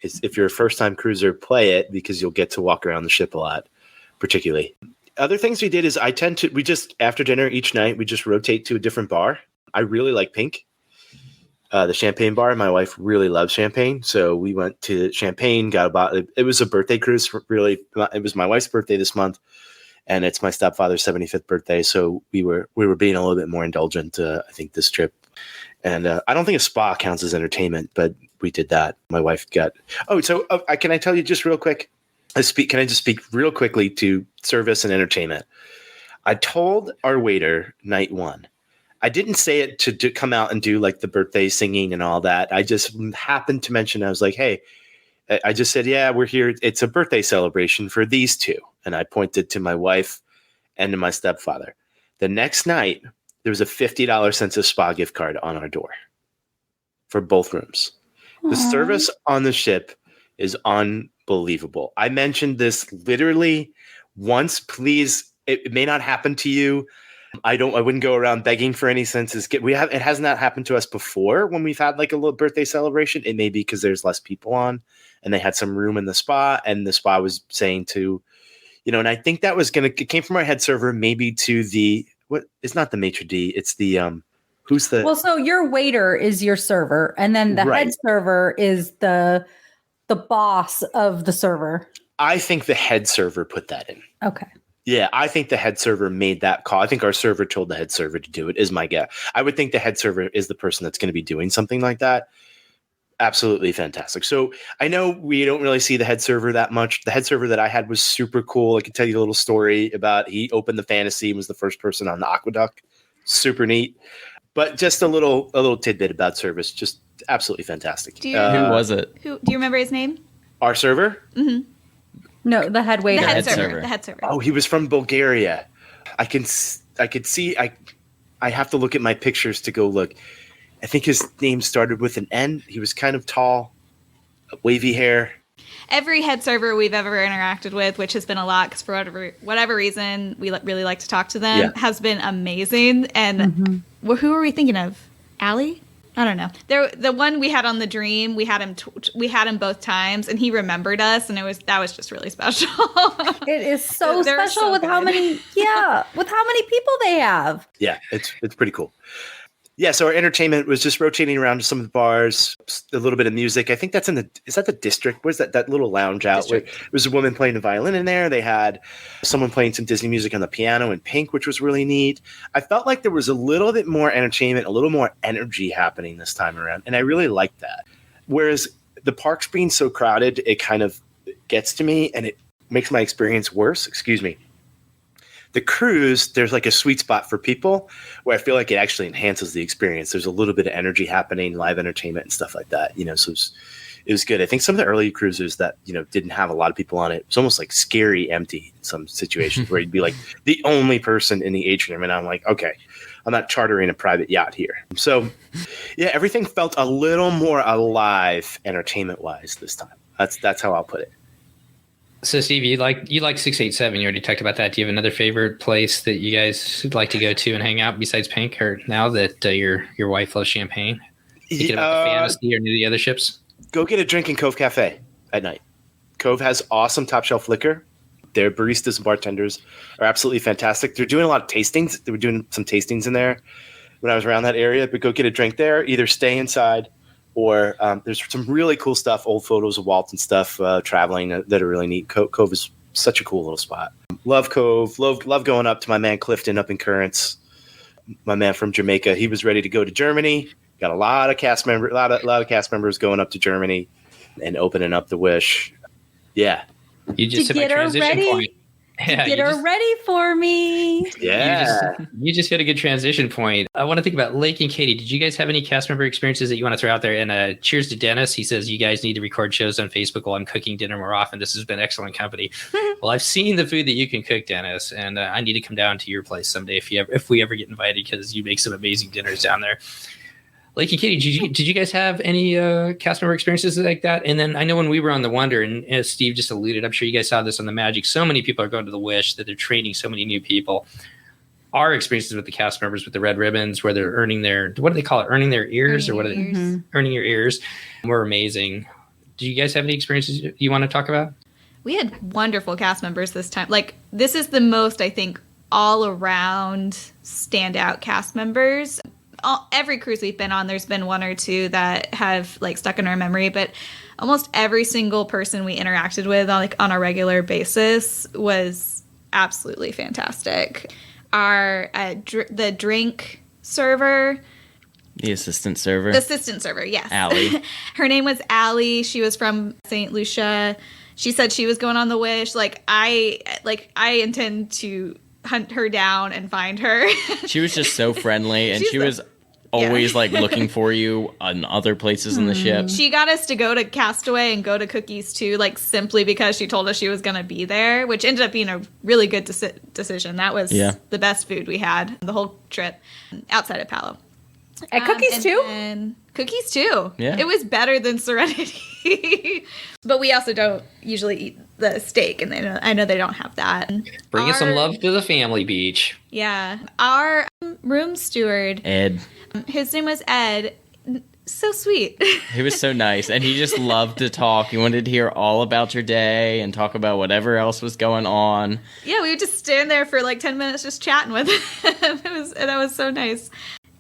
If you're a first-time cruiser, play it because you'll get to walk around the ship a lot, particularly. Other things we did is we just, after dinner each night, we just rotate to a different bar. I really like Pink, the champagne bar. My wife really loves champagne. So we went to Champagne, it was a birthday cruise. Really, it was my wife's birthday this month, and it's my stepfather's 75th birthday. So we were being a little bit more indulgent, I think, this trip. And I don't think a spa counts as entertainment, but we did that. My wife got, can I tell you just real quick? Can I just speak real quickly to service and entertainment? I told our waiter night 1, I didn't say it to come out and do like the birthday singing and all that. I just happened to mention, I was like, hey, I just said, yeah, we're here. It's a birthday celebration for these 2. And I pointed to my wife and to my stepfather. The next night, there was a $50 Sense Spa gift card on our door for both rooms. Aww. The service on the ship is unbelievable. I mentioned this literally once. Please, it may not happen to you. I wouldn't go around begging for any senses. It has not happened to us before when we've had like a little birthday celebration. It may be because there's less people on and they had some room in the spa, and the spa was saying to, and I think that was it came from our head server, maybe to it's not the maitre d', it's the, who's the. Well, so your waiter is your server, and then the head server is the boss of the server. I think the head server put that in. Okay. Yeah, I think the head server made that call. I think our server told the head server to do it, is my guess. I would think the head server is the person that's going to be doing something like that. Absolutely fantastic. So I know we don't really see the head server that much. The head server that I had was super cool. I can tell you a little story about he opened the fantasy and was the first person on the aqueduct. Super neat. But just a little tidbit about service. Just absolutely fantastic. Who was it? Do you remember his name? Our server? Mm-hmm. No, the head waiter. The head server. The head server. Oh, he was from Bulgaria. I could see. I have to look at my pictures to go look. I think his name started with an N. He was kind of tall, wavy hair. Every head server we've ever interacted with, which has been a lot, because for whatever reason we really like to talk to them, has been amazing. And who are we thinking of? Allie? I don't know. The one we had on the dream, we had him both times, and he remembered us, and that was just really special. It is so special with how many people they have. Yeah, it's pretty cool. Yeah, so our entertainment was just rotating around to some of the bars, a little bit of music. I think that's is that the district? Where's that little lounge out? Where there was a woman playing the violin in there. They had someone playing some Disney music on the piano in pink, which was really neat. I felt like there was a little bit more entertainment, a little more energy happening this time around, and I really liked that. Whereas the parks being so crowded, it kind of gets to me, and it makes my experience worse. Excuse me. The cruise, there's like a sweet spot for people where I feel like it actually enhances the experience. There's a little bit of energy happening, live entertainment and stuff like that, so it was good. I think some of the early cruises that, didn't have a lot of people on it, it was almost like scary empty in some situations where you'd be like the only person in the atrium. And I'm like, okay, I'm not chartering a private yacht here. So yeah, everything felt a little more alive entertainment wise this time. That's how I'll put it. So, Steve, you like 687. You already talked about that. Do you have another favorite place that you guys would like to go to and hang out besides Pink? Or now that your wife loves champagne, thinking about the Fantasy or any of the other ships? Go get a drink in Cove Cafe at night. Cove has awesome top shelf liquor. Their baristas and bartenders are absolutely fantastic. They're doing a lot of tastings. They were doing some tastings in there when I was around that area. But go get a drink there. Either stay inside. Or there's some really cool stuff, old photos of Walt and stuff, traveling that are really neat. Cove is such a cool little spot. Love Cove. Love going up to my man Clifton up in Currents. My man from Jamaica. He was ready to go to Germany. Got a lot of cast members going up to Germany and opening up the Wish. Yeah. You just hit my transition point. Yeah, get her ready for me. Yeah. You just hit a good transition point. I want to think about Lake and Kaitie. Did you guys have any cast member experiences that you want to throw out there? And cheers to Dennis. He says you guys need to record shows on Facebook while I'm cooking dinner more often. This has been excellent company. Well, I've seen the food that you can cook, Dennis, and I need to come down to your place someday if we ever get invited, because you make some amazing dinners down there. Lake and Kaitie, did you guys have any cast member experiences like that? And then I know when we were on the Wonder, and as Steve just alluded, I'm sure you guys saw this on the Magic, so many people are going to the Wish that they're training so many new people. Our experiences with the cast members with the red ribbons, where they're earning their, what do they call it? Earning their ears? Earning your ears. Were amazing. Do you guys have any experiences you want to talk about? We had wonderful cast members this time. Like, this is the most, I think, all around standout cast members. Every cruise we've been on, there's been one or two that have like stuck in our memory, but almost every single person we interacted with on a regular basis was absolutely fantastic. Our the drink server, the assistant server, yes, Allie. Her name was Allie. She was from St. Lucia. She said she was going on the Wish. I intend to hunt her down and find her. She was just so friendly, and she was always looking for you on other places in the ship. She got us to go to Castaway and go to Cookies too, simply because she told us she was going to be there, which ended up being a really good decision. That was the best food we had the whole trip outside of Palo. At Cookies too? And Cookies too. Yeah. It was better than Serenity. But we also don't usually eat the steak, and I know they don't have that. Bringing some love to the family beach. Yeah. Our room steward, Ed. his name was Ed. so sweet. He was so nice, and he just loved to talk. He wanted to hear all about your day and talk about whatever else was going on. Yeah, we would just stand there for like 10 minutes just chatting with him. That was so nice.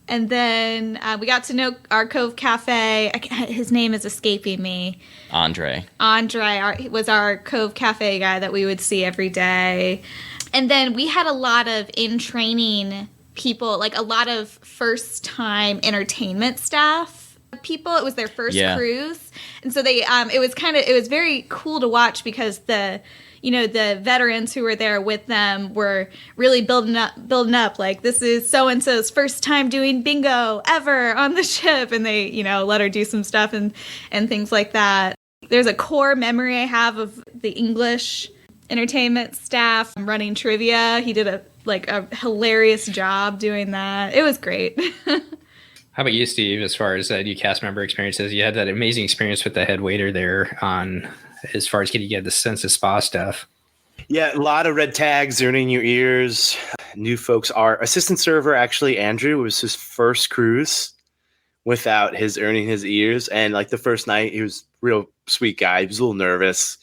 And then we got to know our Cove Cafe. His name is escaping me. Andre Was our Cove Cafe guy that we would see every day. And then we had a lot of in-training people, like a lot of first-time entertainment staff people. It was their first cruise. And so it was very cool to watch because the veterans who were there with them were really building up like, this is so-and-so's first time doing bingo ever on the ship. And they, let her do some stuff and things like that. There's a core memory I have of the English entertainment staff running trivia. He did a hilarious job doing that. It was great. How about you, Steve, as far as new cast member experiences? You had that amazing experience with the head waiter there as far as getting the sense of spa stuff. Yeah, a lot of red tags earning your ears. New folks. Our assistant server, actually, Andrew, was his first cruise without his earning his ears. And like the first night, he was a real sweet guy. He was a little nervous.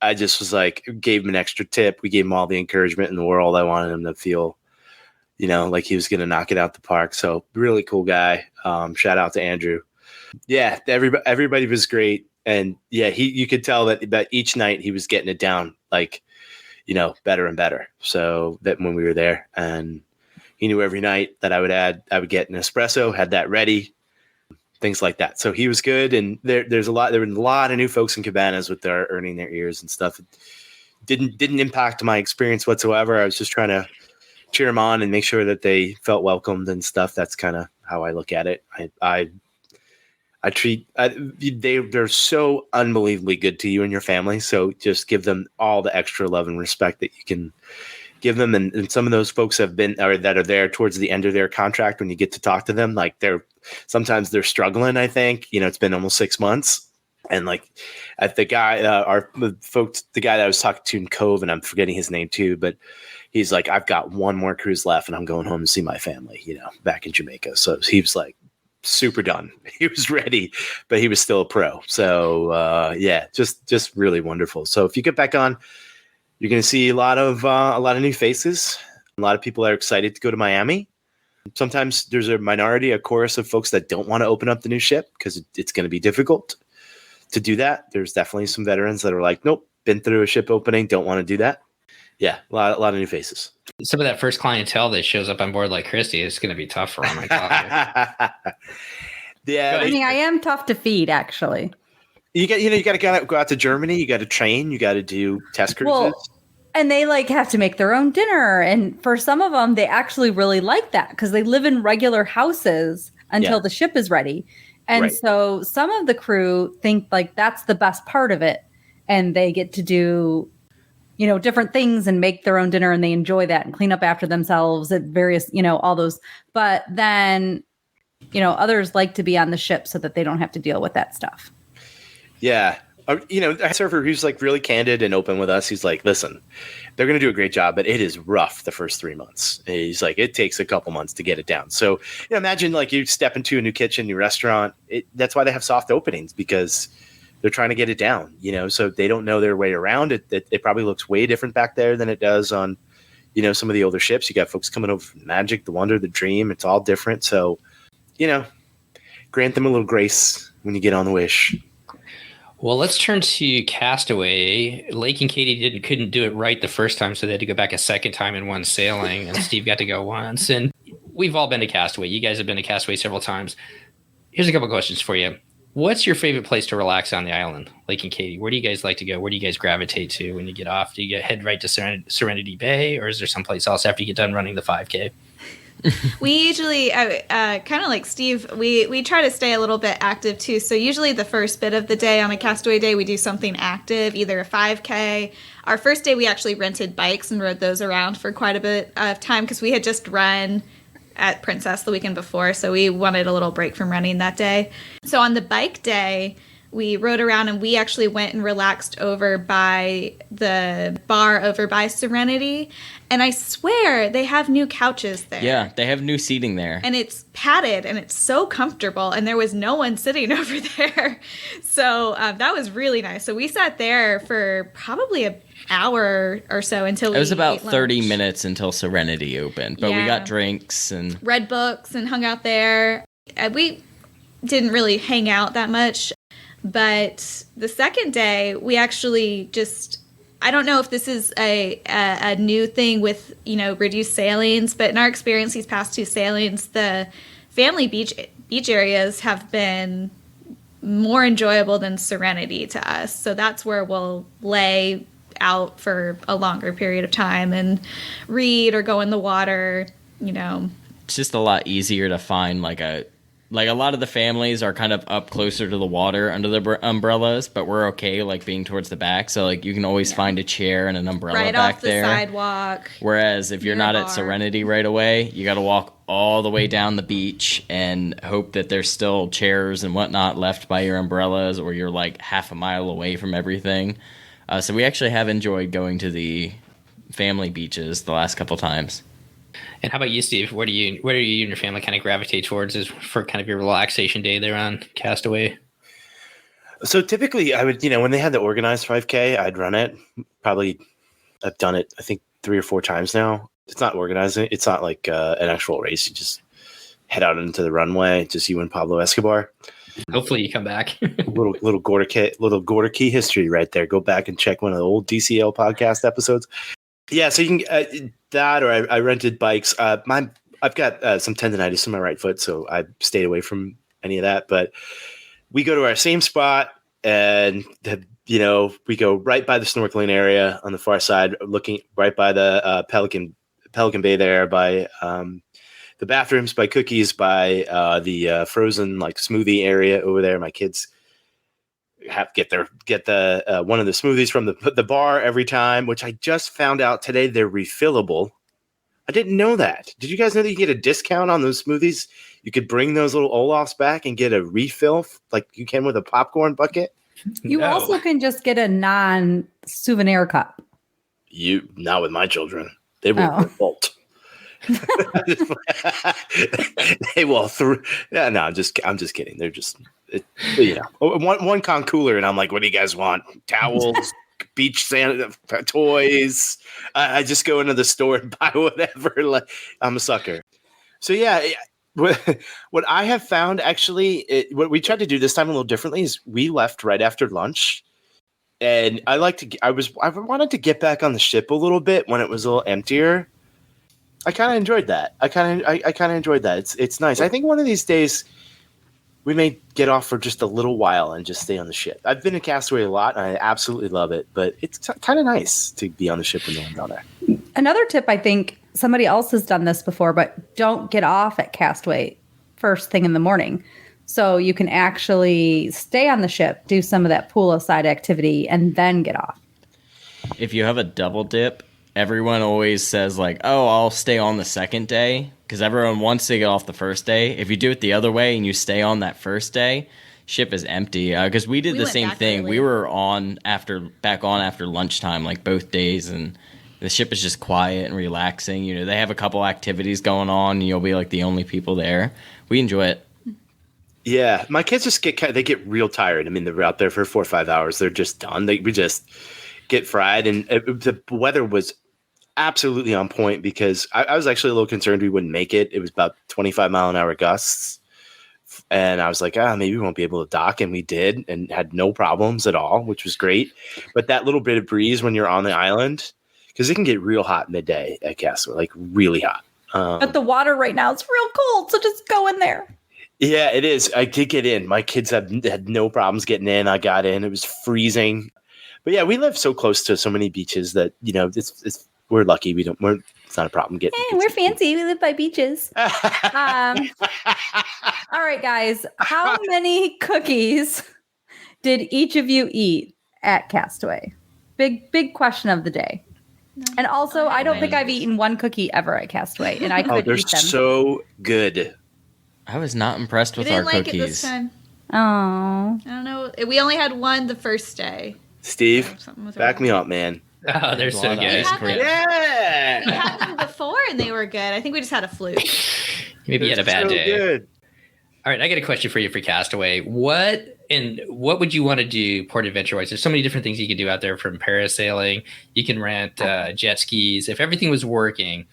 I just was like, gave him an extra tip. We gave him all the encouragement in the world. I wanted him to feel, like he was going to knock it out the park. So really cool guy. Shout out to Andrew. Yeah, everybody was great. And yeah, you could tell that each night he was getting it down, like, better and better. So that when we were there, and he knew every night that I would get an espresso, had that ready, things like that. So he was good. And there were a lot of new folks in Cabanas with their earning their ears and stuff. It didn't impact my experience whatsoever. I was just trying to cheer them on and make sure that they felt welcomed and stuff. That's kind of how I look at it. They're so unbelievably good to you and your family. So just give them all the extra love and respect that you can give them. And some of those folks that are there towards the end of their contract, when you get to talk to them, like sometimes they're struggling. I think, it's been almost 6 months. And like at the guy, the guy that I was talking to in Cove, and I'm forgetting his name too, but he's like, I've got one more cruise left and I'm going home to see my family, back in Jamaica. So he was like, super done. He was ready, but he was still a pro. So yeah, just really wonderful. So if you get back on, you're going to see a lot of new faces. A lot of people are excited to go to Miami. Sometimes there's a chorus of folks that don't want to open up the new ship because it's going to be difficult to do that. There's definitely some veterans that are like, nope, been through a ship opening, don't want to do that. Yeah, a lot of new faces. Some of that first clientele that shows up on board like Christy, it's going to be tough for them. Yeah, I am tough to feed, actually. You got to go out to Germany. You got to train. You got to do test cruises. Well, and they have to make their own dinner. And for some of them, they actually really like that because they live in regular houses until the ship is ready. And so some of the crew think that's the best part of it, and they get to do different things and make their own dinner, and they enjoy that and clean up after themselves at various, all those. But then, others like to be on the ship so that they don't have to deal with that stuff. Yeah. A server who's really candid and open with us. He's like, listen, they're going to do a great job, but it is rough the first 3 months. And he's like, it takes a couple months to get it down. So imagine you step into a new kitchen, new restaurant. That's why they have soft openings, because they're trying to get it down, so they don't know their way around it. It probably looks way different back there than it does on, some of the older ships. You got folks coming over from Magic, the Wonder, the Dream. It's all different. So, grant them a little grace when you get on the Wish. Well, let's turn to Castaway. Lake and Kaitie couldn't do it right the first time, so they had to go back a second time in one sailing, and Steve got to go once. And we've all been to Castaway. You guys have been to Castaway several times. Here's a couple questions for you. What's your favorite place to relax on the island, Lake and Kaitie? Where do you guys like to go? Where do you guys gravitate to when you get off? Do you head right to Serenity Bay, or is there someplace else after you get done running the 5K? We usually, kind of like Steve, we try to stay a little bit active too. So usually the first bit of the day on a Castaway day, we do something active, either a 5K. Our first day, we actually rented bikes and rode those around for quite a bit of time because we had just run at Princess the weekend before, so we wanted a little break from running that day. So on the bike day, we rode around, and we actually went and relaxed over by the bar over by Serenity. And I swear they have new couches there. Yeah, they have new seating there. And it's padded, and it's so comfortable, and there was no one sitting over there. So that was really nice. So we sat there for probably an hour or so until it was about ate 30 lunch. minutes until Serenity opened, but we Yeah. got drinks and Read books and hung out there. We didn't really hang out that much, but the second day we actually just, I don't know if this is a new thing with, reduced sailings, but in our experience these past 2 sailings, the family beach areas have been more enjoyable than Serenity to us. So that's where we'll lay out for a longer period of time and read or go in the water, it's just a lot easier to find like a lot of the families are kind of up closer to the water under the umbrellas, but we're okay like being towards the back, so like you can always find a chair and an umbrella right back off the there. sidewalk. Whereas if you're near a not at bar. Serenity right away, you got to walk all the way down the beach and hope that there's still chairs and whatnot left by your umbrellas, or you're like half a mile away from everything. So we actually have enjoyed going to the family beaches the last couple times. And how about you, Steve? Where do you and your family kind of gravitate towards is for kind of your relaxation day there on Castaway? So typically I would, when they had the organized 5K, I'd run it. Probably I've done it, I think 3 or 4 times now. It's not organized. It's not like an actual race. You just head out into the runway, just you and Pablo Escobar. Hopefully you come back. little Gorda Key history right there. Go back and check one of the old DCL podcast episodes. Yeah, so you can that, or I rented bikes. I've got some tendonitis in my right foot, so I stayed away from any of that. But we go to our same spot, and we go right by the snorkeling area on the far side, looking right by the Pelican Bay there, by the bathrooms, by Cookies, by the frozen like smoothie area over there. My kids have get the one of the smoothies from the bar every time, which I just found out today they're refillable. I didn't know that. Did you guys know that you get a discount on those smoothies? You could bring those little Olafs back and get a refill like you can with a popcorn bucket. You also can just get a non-souvenir cup. Not with my children. They will revolt. They will no, I'm just kidding. They're just one con cooler, and I'm like, what do you guys want? Towels, beach sand, toys. I just go into the store and buy whatever. Like, I'm a sucker. So yeah, what I have found actually, what we tried to do this time a little differently is we left right after lunch, and I wanted to get back on the ship a little bit when it was a little emptier. I kind of enjoyed that. I kind of enjoyed that. It's nice. I think one of these days we may get off for just a little while and just stay on the ship. I've been to Castaway a lot, and I absolutely love it. But it's kind of nice to be on the ship when no one's on there. Another tip, I think somebody else has done this before, but don't get off at Castaway first thing in the morning. So you can actually stay on the ship, do some of that poolside activity, and then get off. If you have a double dip, everyone always says like, oh, I'll stay on the second day, because everyone wants to get off the first day. If you do it the other way and you stay on that first day, ship is empty. Because we did the same thing. Early. We were back on after lunchtime, like both days, and the ship is just quiet and relaxing. They have a couple activities going on, and you'll be like the only people there. We enjoy it. Yeah, my kids just get real tired. I mean, they're out there for 4 or 5 hours. They're just done. We just get fried, and the weather was absolutely on point, because I was actually a little concerned we wouldn't make it. It was about 25-mile-an-hour gusts, and I was like, maybe we won't be able to dock, and we did, and had no problems at all, which was great. But that little bit of breeze when you're on the island, because it can get real hot midday at Castaway, like really hot. But the water right now is real cold, so just go in there. Yeah, it is. I did get in. My kids had no problems getting in. I got in. It was freezing. But yeah, we live so close to so many beaches that, we're lucky. It's not a problem getting. Hey, we're fancy. We live by beaches. All right, guys. How many cookies did each of you eat at Castaway? Big question of the day. No. And also, I don't think I've eaten one cookie ever at Castaway, and I could they're eat them. So good. I was not impressed with didn't our like cookies. it this time. Oh. I don't know. We only had one the first day. Steve, Something was back wrong. me up, man. Oh, they're so Lot of good. ice cream. We Yeah. had them before and they were good. I think we just had a fluke. Maybe you had a They're bad so day. Good. All right, I got a question for you for Castaway. What would you want to do port adventure wise? There's so many different things you can do out there, from parasailing. You can rent jet skis. If everything was working,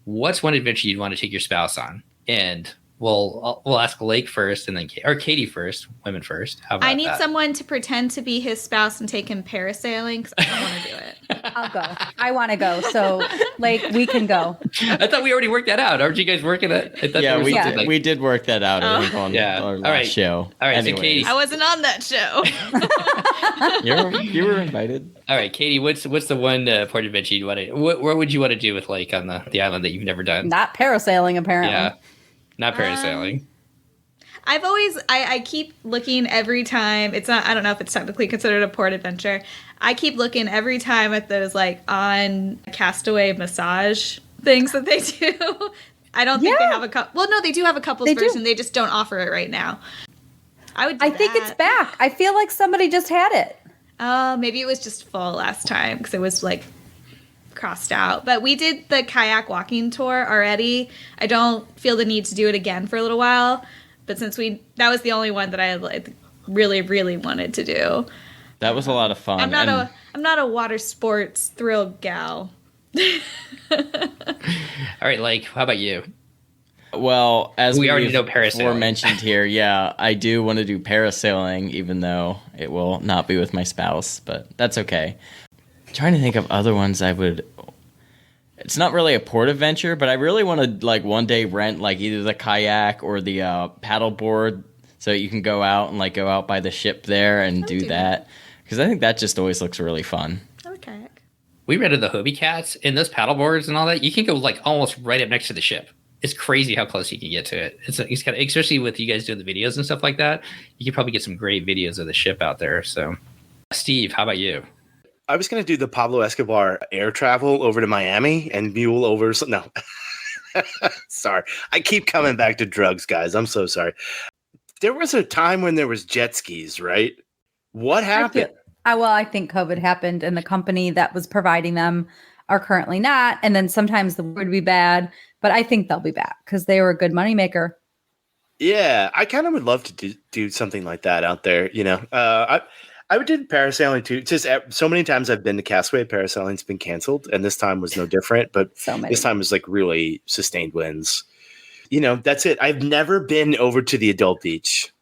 what's one adventure you'd want to take your spouse on? And we'll ask Lake first, and then Kaitie first. Women first. How about I need that? someone to pretend to be his spouse and take him parasailing because I don't want to do it. I'll go. I want to go. So, like, we can go. I thought we already worked that out. Aren't you guys working it? I thought Yeah, there was we something did. like- We did work that out. I think on Yeah. our All last right. show. All right, so Anyways, Kaitie- I wasn't on that show. you were invited. All right, Kaitie, what's the one port adventure you'd want to? What would you want to do with Lake on the island that you've never done? Not parasailing, apparently. Yeah, not parasailing. I've always, I keep looking every time. It's not, I don't know if it's technically considered a port adventure. I keep looking every time at those like on Castaway massage things that they do. I don't think they Yeah. have a couple. Well, no, they do have a couples They do. version. They just don't offer it right now. I would. Do I think it's that. back. I feel like somebody just had it. Maybe it was just full last time because it was like crossed out. But we did the kayak walking tour already. I don't feel the need to do it again for a little while. But since that was the only one that I like really, really wanted to do. That was a lot of fun. I'm not and I'm not a water sports thrill gal. All right, Lake, how about you? Well, as We already we've know parasailing. aforementioned here, yeah, I do want to do parasailing, even though it will not be with my spouse, but that's okay. Trying to think of other ones I would. It's not really a port adventure, but I really want to like one day rent like either the kayak or the paddle board, so you can go out and like go out by the ship there and do that, because I think that just always looks really fun. I would kayak. We rented the Hobie Cats and those paddle boards and all that. You can go like almost right up next to the ship. It's crazy how close you can get to it. It's kind of, especially with you guys doing the videos and stuff like that. You could probably get some great videos of the ship out there. So, Steve, how about you? I was going to do the Pablo Escobar air travel over to Miami and mule over. No, sorry. I keep coming back to drugs, guys. I'm so sorry. There was a time when there was jet skis, right? What happened? Well, I think COVID happened, and the company that was providing them are currently not. And then sometimes the would be bad, but I think they'll be back because they were a good moneymaker. Yeah, I kind of would love to do something like that out there. You know, I would do parasailing too. Just so many times I've been to Castaway, parasailing's been canceled, and this time was no different. But So many. this time was like really sustained winds. You know, that's it. I've never been over to the adult beach.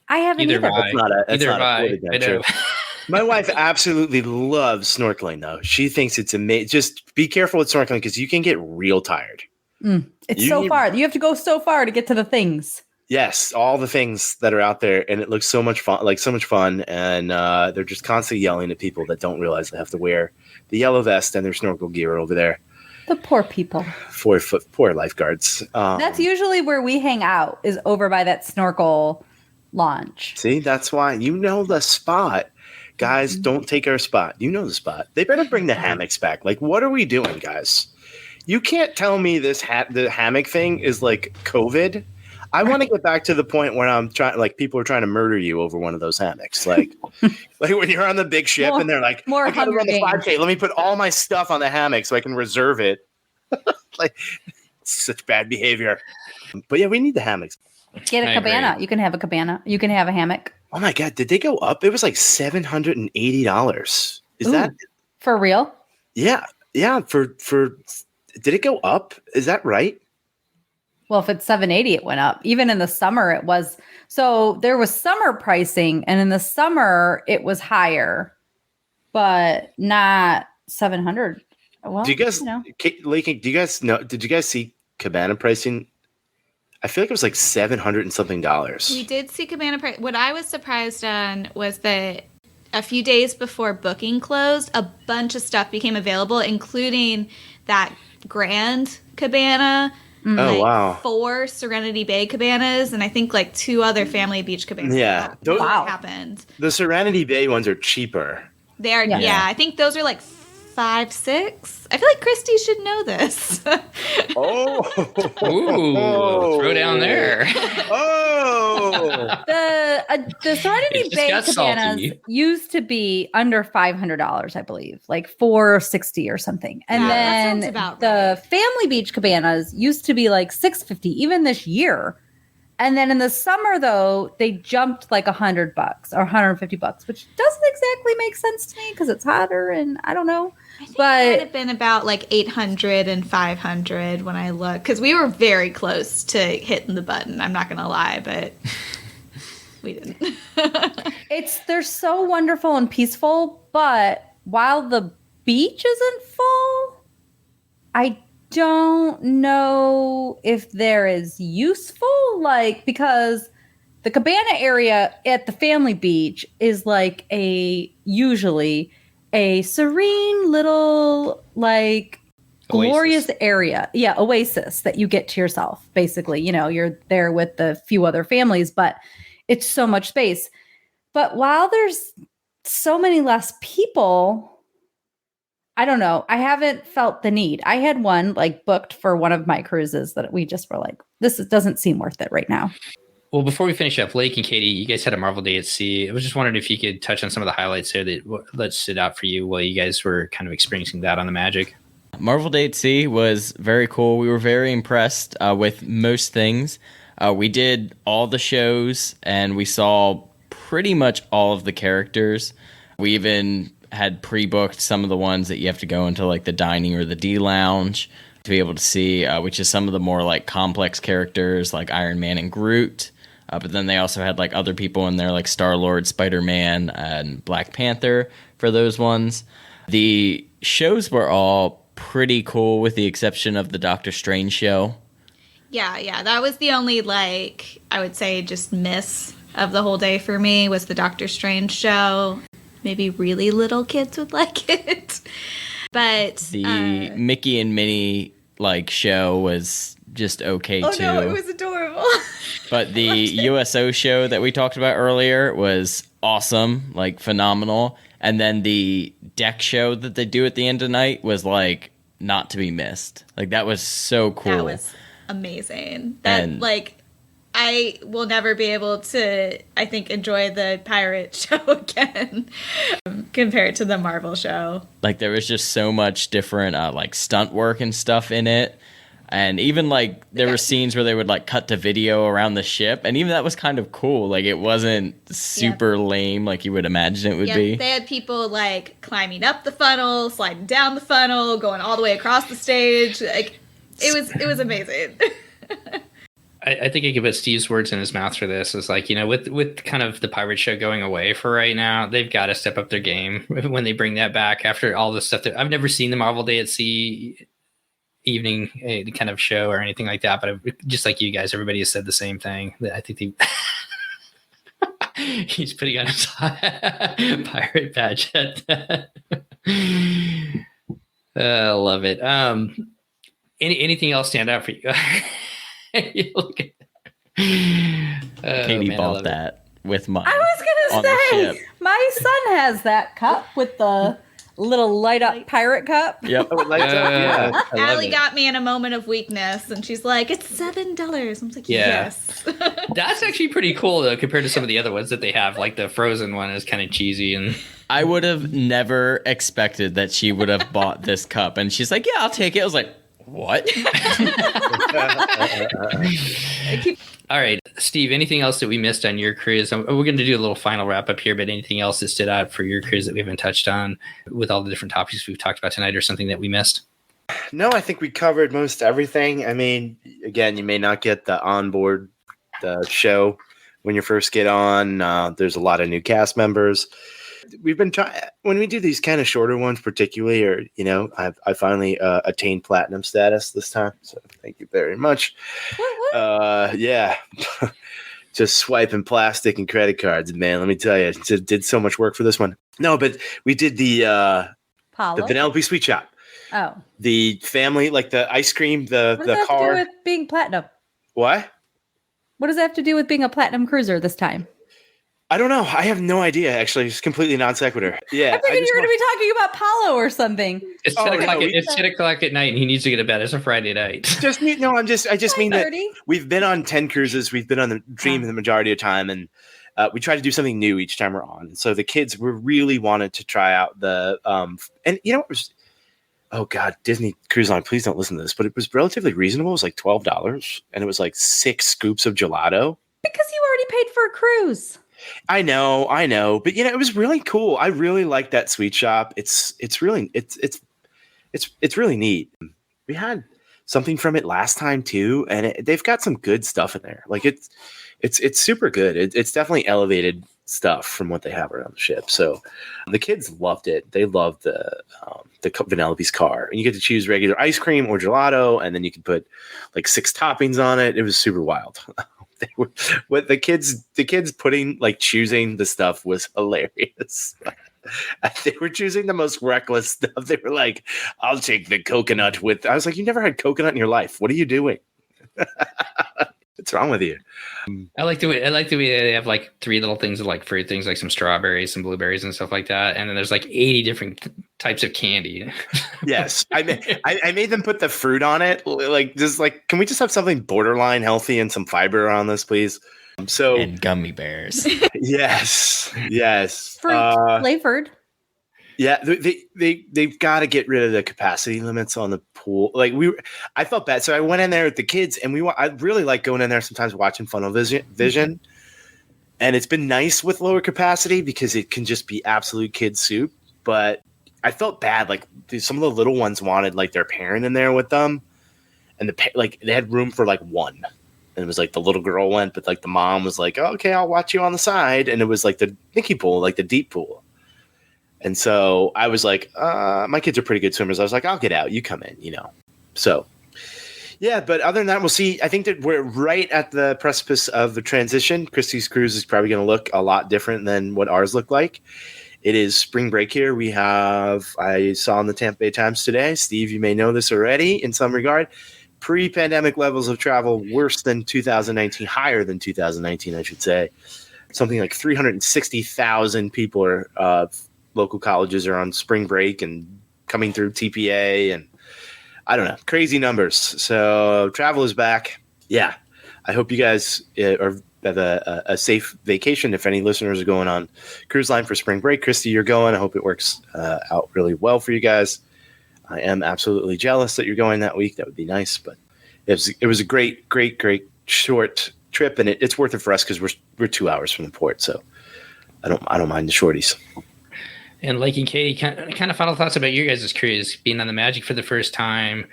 I haven't either. That's not a Either have I. port I adventure. know. My wife absolutely loves snorkeling, though. She thinks it's amazing. Just be careful with snorkeling because you can get real tired. It's You so need- far. You have to go so far to get to the things. Yes, all the things that are out there, and it looks so much fun, and they're just constantly yelling at people that don't realize they have to wear the yellow vest and their snorkel gear over there. The poor people. Poor lifeguards. That's usually where we hang out, is over by that snorkel launch. See, that's why you know the spot. Guys, don't take our spot. You know the spot. They better bring the hammocks back. Like, what are we doing, guys? You can't tell me the hammock thing is like COVID. I want to get back to the point where I'm trying, like, people are trying to murder you over one of those hammocks. Like when you're on the big ship and they're like, more I gotta Hunger run the Games. 5K. Let me put all my stuff on the hammock so I can reserve it. Like, such bad behavior. But yeah, we need the hammocks. Get I a cabana. agree. You can have a cabana. You can have a hammock. Oh my God, did they go up? It was like $780. Is Ooh. that? For real? Yeah. For did it go up? Is that right? Well, if it's 780, it went up. Even in the summer, it was. So there was summer pricing, and in the summer, it was higher, but not 700. Well, Do you guys, you know. Lake, do you guys know? Did you guys see cabana pricing? I feel like it was like $700 and something. We did see cabana price. What I was surprised on was that a few days before booking closed, a bunch of stuff became available, including that grand cabana. Oh, wow. 4 Serenity Bay cabanas, and I think like 2 other Family Beach cabanas. Yeah. That Those- Wow. happened. The Serenity Bay ones are cheaper. They are, Yeah. yeah. I think those are like 5, 6. I feel like Christy should know this. Ooh, throw down there. Oh, The Serenity It just Bay got cabanas salty. used to be under $500, I believe, like $460 or something. And Yeah, that then sounds about the right. Family Beach cabanas used to be like $650, even this year. And then in the summer, though, they jumped like $100 or $150, which doesn't exactly make sense to me because it's hotter and I don't know. I think it But might have been about like 800 and 500 when I looked, because we were very close to hitting the button. I'm not gonna lie, but we didn't. they're so wonderful and peaceful. But while the beach isn't full, I don't know if they're as useful, like, because the cabana area at the Family Beach is like usually a serene little, like, glorious area. Yeah, oasis that you get to yourself, basically. You know, you're there with the few other families, but it's so much space. But while there's so many less people, I don't know. I haven't felt the need. I had one like booked for one of my cruises that we just were like, doesn't seem worth it right now. Well, before we finish up, Lake and Kaitie, you guys had a Marvel Day at Sea. I was just wondering if you could touch on some of the highlights there that stood out for you while you guys were kind of experiencing that on the Magic. Marvel Day at Sea was very cool. We were very impressed with most things. We did all the shows, and we saw pretty much all of the characters. We even had pre-booked some of the ones that you have to go into, like the dining or the D lounge, to be able to see, which is some of the more like complex characters like Iron Man and Groot. But then they also had like other people in there like Star-Lord, Spider-Man, and Black Panther for those ones. The shows were all pretty cool with the exception of the Doctor Strange show. Yeah, that was the only, like, I would say just miss of the whole day for me was the Doctor Strange show. Maybe really little kids would like it. But the Mickey and Minnie like show was just okay too. Oh no, it was adorable. But the USO show that we talked about earlier was awesome, like phenomenal. And then the deck show that they do at the end of the night was like not to be missed. Like that was so cool. That was amazing. Like I will never be able to, I think, enjoy the pirate show again compared to the Marvel show. Like there was just so much different like stunt work and stuff in it. And even like there were scenes where they would like cut to video around the ship. And even that was kind of cool. Like it wasn't super lame like you would imagine it would be. They had people like climbing up the funnel, sliding down the funnel, going all the way across the stage. Like it was amazing. I think I could put Steve's words in his mouth for this. It's like, you know, with kind of the pirate show going away for right now, they've got to step up their game when they bring that back after all the stuff that I've never seen the Marvel Day at Sea evening kind of show or anything like that. But just like you guys, everybody has said the same thing. I think he's putting on his pirate badge. I love it. Anything else stand out for you? You look at Kaitie bought that with mine. I was on gonna the say ship. my son has that cup with the little light up pirate cup. Yep. Oh, it lights up. Yeah, I love Allie it. got me in a moment of weakness, and she's like, "It's $7." I'm like, Yeah. "Yes." That's actually pretty cool though, compared to some of the other ones that they have. Like the Frozen one is kind of cheesy, and I would have never expected that she would have bought this cup. And she's like, yeah, I'll take it. I was like, what? all right, Steve. Anything else that we missed on your cruise? We're going to do a little final wrap up here, but anything else that stood out for your cruise that we haven't touched on with all the different topics we've talked about tonight, or something that we missed? No, I think we covered most everything. I mean, again, you may not get the onboard the show when you first get on. There's a lot of new cast members. We've been trying when we do these kind of shorter ones, particularly, or I finally attained platinum status this time. So thank you very much. Yeah, just swiping plastic and credit cards, man. Let me tell you, it did so much work for this one. No, but we did the Vanellope Sweet Shop. Oh, The family, like the ice cream, what does the that car. have to do with being platinum? What? What does that have to do with being a platinum cruiser this time? I don't know. I have no idea. Actually, it's completely non sequitur. Yeah, I figured you were going to be talking about Paulo or something. It's Oh, 10 o'clock. no, It's 10 o'clock at night, and he needs to get to bed. It's a Friday night. just me. No, I just mean that 9:30. we've been on 10 cruises. We've been on the Dream the majority of time, and we try to do something new each time we're on. So the kids were really wanted to try out the and you know it was. Oh God, Disney Cruise Line, please don't listen to this, but it was relatively reasonable. It was like $12, and it was like 6 scoops of gelato. Because you already paid for a cruise. I know, but it was really cool. I really like that sweet shop. It's really really neat. We had something from it last time too, and they've got some good stuff in there. Like it's super good. It's definitely elevated stuff from what they have around the ship. So the kids loved it. They loved the Vanellope's car, and you get to choose regular ice cream or gelato, and then you can put like 6 toppings on it. It was super wild. What the kids putting like choosing the stuff was hilarious. They were choosing the most reckless stuff. They were like, "I'll take the coconut with." I was like, "You never had coconut in your life. What are you doing? What's wrong with you?" I like the way they have like 3 little things of like fruit things, like some strawberries, some blueberries, and stuff like that. And then there's like 80 different types of candy. Yes, I made them put the fruit on it. Like, can we just have something borderline healthy and some fiber on this, please? So And gummy bears. yes, Fruit flavored. yeah. They've got to get rid of the capacity limits on the pool. Like I felt bad, so I went in there with the kids, and I really like going in there sometimes watching Funnel Vision. And it's been nice with lower capacity because it can just be absolute kid soup. But I felt bad. Like some of the little ones wanted like their parent in there with them, and they had room for like one. And it was like the little girl went, but like the mom was like, oh, "Okay, I'll watch you on the side." And it was like the Nicky pool, like the deep pool. And so I was like, my kids are pretty good swimmers. I was like, "I'll get out. You come in," So yeah, but other than that, we'll see. I think that we're right at the precipice of the transition. Christie's cruise is probably going to look a lot different than what ours look like. It is spring break here. I saw in the Tampa Bay Times today, Steve, you may know this already in some regard, pre-pandemic levels of travel worse than 2019, higher than 2019, I should say. Something like 360,000 people are local colleges are on spring break and coming through TPA, and I don't know, crazy numbers. So travel is back. Yeah, I hope you guys have a safe vacation. If any listeners are going on cruise line for spring break, Christy, you're going. I hope it works out really well for you guys. I am absolutely jealous that you're going that week. That would be nice, but it was a great short trip, and it's worth it for us because we're 2 hours from the port, so I don't mind the shorties. And Lake and Kaitie, kind of final thoughts about your guys' cruise, being on the Magic for the first time.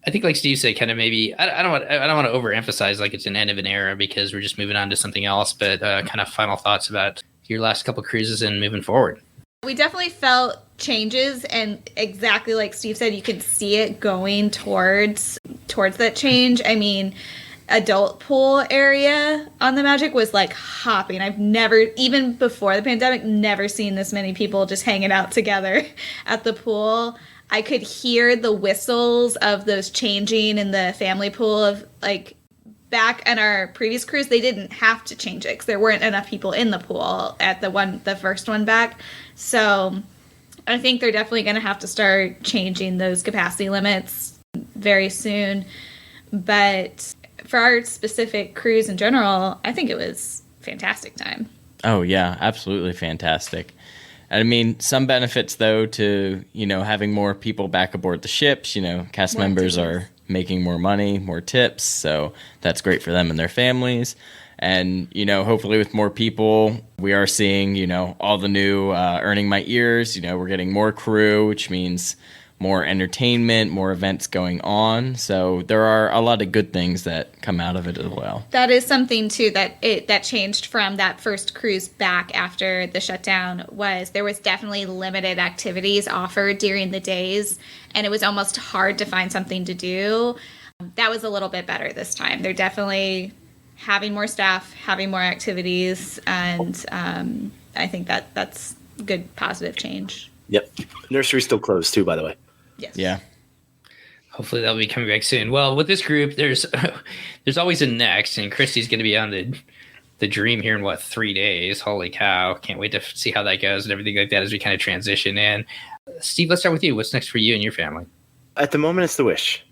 I think, like Steve said, kind of maybe I don't want to overemphasize like it's an end of an era because we're just moving on to something else. But kind of final thoughts about your last couple cruises and moving forward. We definitely felt changes, and exactly like Steve said, you could see it going towards that change. I mean, adult pool area on the Magic was like hopping. I've never, even before the pandemic, never seen this many people just hanging out together at the pool. I could hear the whistles of those changing in the family pool of like back on our previous cruise. They didn't have to change it because there weren't enough people in the pool at the first one back. So I think they're definitely going to have to start changing those capacity limits very soon. But for our specific cruise in general, I think it was a fantastic time. Oh, yeah, absolutely fantastic. I mean, some benefits, though, to, having more people back aboard the ships. Cast More members activities. are making more money, more tips. So that's great for them and their families. And, hopefully with more people, we are seeing, all the new earning my ears. We're getting more crew, which means more entertainment, more events going on. So there are a lot of good things that come out of it as well. That is something too that changed from that first cruise back after the shutdown. Was there was definitely limited activities offered during the days, and it was almost hard to find something to do. That was a little bit better this time. They're definitely having more staff, having more activities, and I think that's good positive change. Yep. Nursery's still closed too, by the way. Yes. Yeah. Hopefully that'll be coming back soon. Well, with this group, there's always a next, and Christy's going to be on the the Dream here in 3 days. Holy cow. Can't wait to see how that goes and everything like that as we kind of transition in. Steve, let's start with you. What's next for you and your family? At the moment, it's the Wish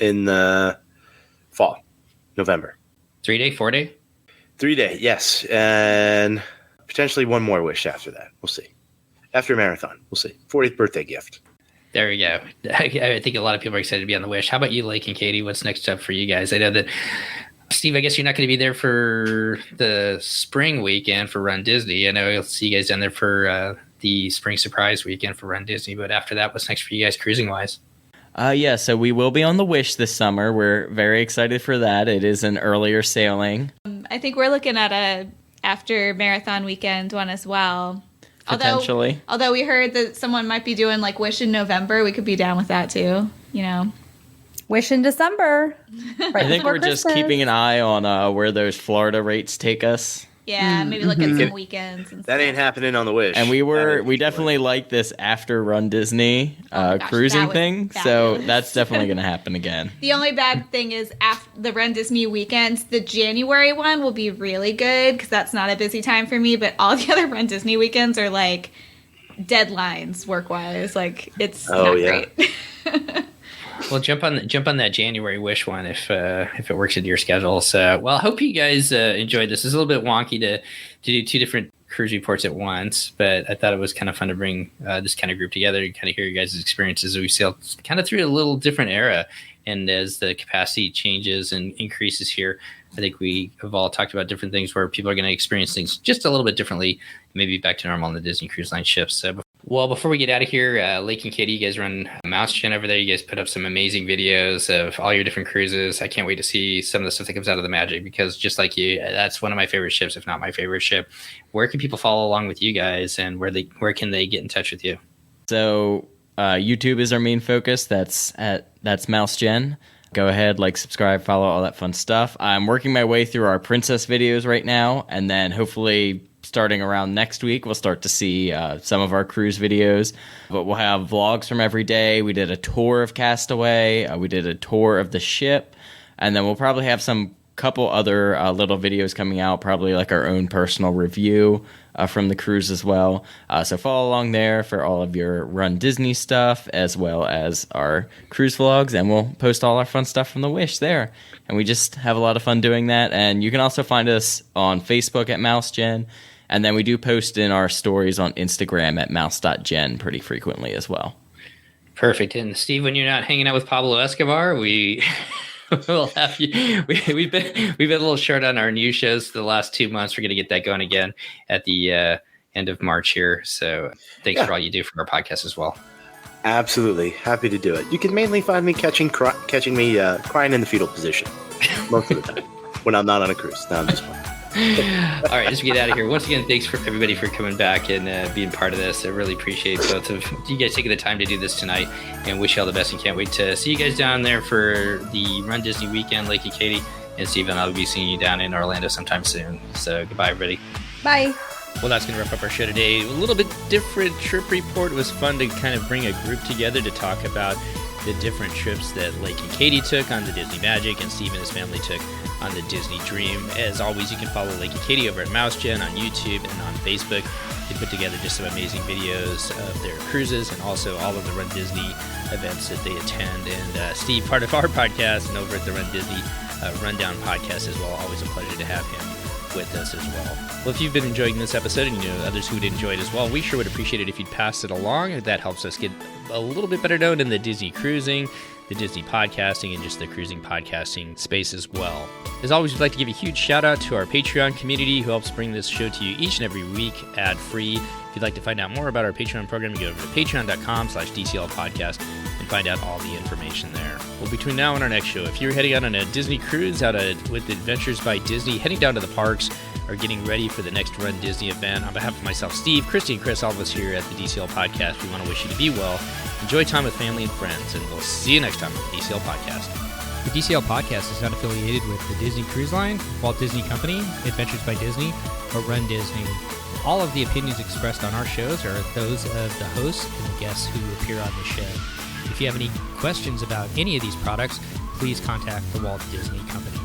in the fall, November. 3 day, 4 day? 3 day, yes. And potentially one more Wish after that. We'll see. After a marathon, we'll see. 40th birthday gift. There we go. I think a lot of people are excited to be on the Wish. How about you, Lake and Kaitie? What's next up for you guys? I know that, Steve, I guess you're not going to be there for the spring weekend for Run Disney. I know I'll see you guys down there for the spring surprise weekend for Run Disney. But after that, what's next for you guys cruising-wise? Yeah, so we will be on the Wish this summer. We're very excited for that. It is an earlier sailing. I think we're looking at a after marathon weekend one as well. Potentially. Although we heard that someone might be doing like Wish in November, we could be down with that too, you know. Wish in December. Right I think before we're just Christmas. keeping an eye on where those Florida rates take us. Yeah, maybe look at some weekends and That ain't happening on the Wish. And we definitely like this after Run Disney gosh, cruising that was thing. So fabulous. that's definitely going to happen again. The only bad thing is after the Run Disney weekends, the January one will be really good because that's not a busy time for me. But all the other Run Disney weekends are like deadlines work-wise. Like it's not great. Well, jump on that January Wish one if it works into your schedule. So, well, I hope you guys enjoyed this. It's a little bit wonky to do two different cruise reports at once, but I thought it was kind of fun to bring this kind of group together and kind of hear you guys' experiences. We sailed kind of through a little different era, and as the capacity changes and increases here, I think we have all talked about different things where people are going to experience things just a little bit differently, maybe back to normal on the Disney Cruise Line ships. So, well, before we get out of here, Lake and Kaitie, you guys run MouseGen over there. You guys put up some amazing videos of all your different cruises. I can't wait to see some of the stuff that comes out of the Magic because just like you, that's one of my favorite ships, if not my favorite ship. Where can people follow along with you guys, and where can they get in touch with you? So YouTube is our main focus. That's MouseGen. Go ahead, subscribe, follow, all that fun stuff. I'm working my way through our princess videos right now, and then hopefully starting around next week, we'll start to see some of our cruise videos. But we'll have vlogs from every day. We did a tour of Castaway. We did a tour of the ship. And then we'll probably have some couple other little videos coming out, probably like our own personal review from the cruise as well. So follow along there for all of your Run Disney stuff, as well as our cruise vlogs. And we'll post all our fun stuff from the Wish there. And we just have a lot of fun doing that. And you can also find us on Facebook at MouseGen. And then we do post in our stories on Instagram at mouse.gen pretty frequently as well. Perfect. And Steve, when you're not hanging out with Pablo Escobar, we will have you. We've been a little short on our new shows the last 2 months. We're going to get that going again at the end of March here. So thanks for all you do for our podcast as well. Absolutely. Happy to do it. You can mainly find me catching me crying in the fetal position most of the time when I'm not on a cruise. No, I'm just fine. All right, as we get out of here, once again, thanks for everybody for coming back and being part of this. I really appreciate both of you guys taking the time to do this tonight, and wish you all the best, and can't wait to see you guys down there for the Run Disney weekend. Lake and Kaitie and Steven, I'll be seeing you down in Orlando sometime soon. So goodbye, everybody. Bye. Well, that's going to wrap up our show today. A little bit different trip report. It was fun to kind of bring a group together to talk about the different trips that Lake and Kaitie took on the Disney Magic and Steve and his family took on the Disney Dream. As always, you can follow Lake and Kaitie over at MouseGen on YouTube and on Facebook. They put together just some amazing videos of their cruises and also all of the Run Disney events that they attend. And Steve, part of our podcast, and over at the Run Disney Rundown podcast as well. Always a pleasure to have him with us as well. Well, if you've been enjoying this episode and you know others who would enjoy it as well, we sure would appreciate it if you'd pass it along. That helps us get a little bit better known in the Disney cruising, the Disney podcasting, and just the cruising podcasting space as well. As always, we'd like to give a huge shout out to our Patreon community who helps bring this show to you each and every week ad-free. If you'd like to find out more about our Patreon program, you go over to patreon.com/DCL podcast and find out all the information there. Well, between now and our next show, if you're heading out on a Disney cruise with Adventures by Disney, heading down to the parks, or getting ready for the next Run Disney event, on behalf of myself, Steve, Christy, and Chris, all of us here at the DCL podcast, we want to wish you to be well, enjoy time with family and friends, and we'll see you next time on the DCL podcast. The DCL podcast is not affiliated with the Disney Cruise Line, Walt Disney Company, Adventures by Disney, or Run Disney. All of the opinions expressed on our shows are those of the hosts and the guests who appear on the show. If you have any questions about any of these products, please contact the Walt Disney Company.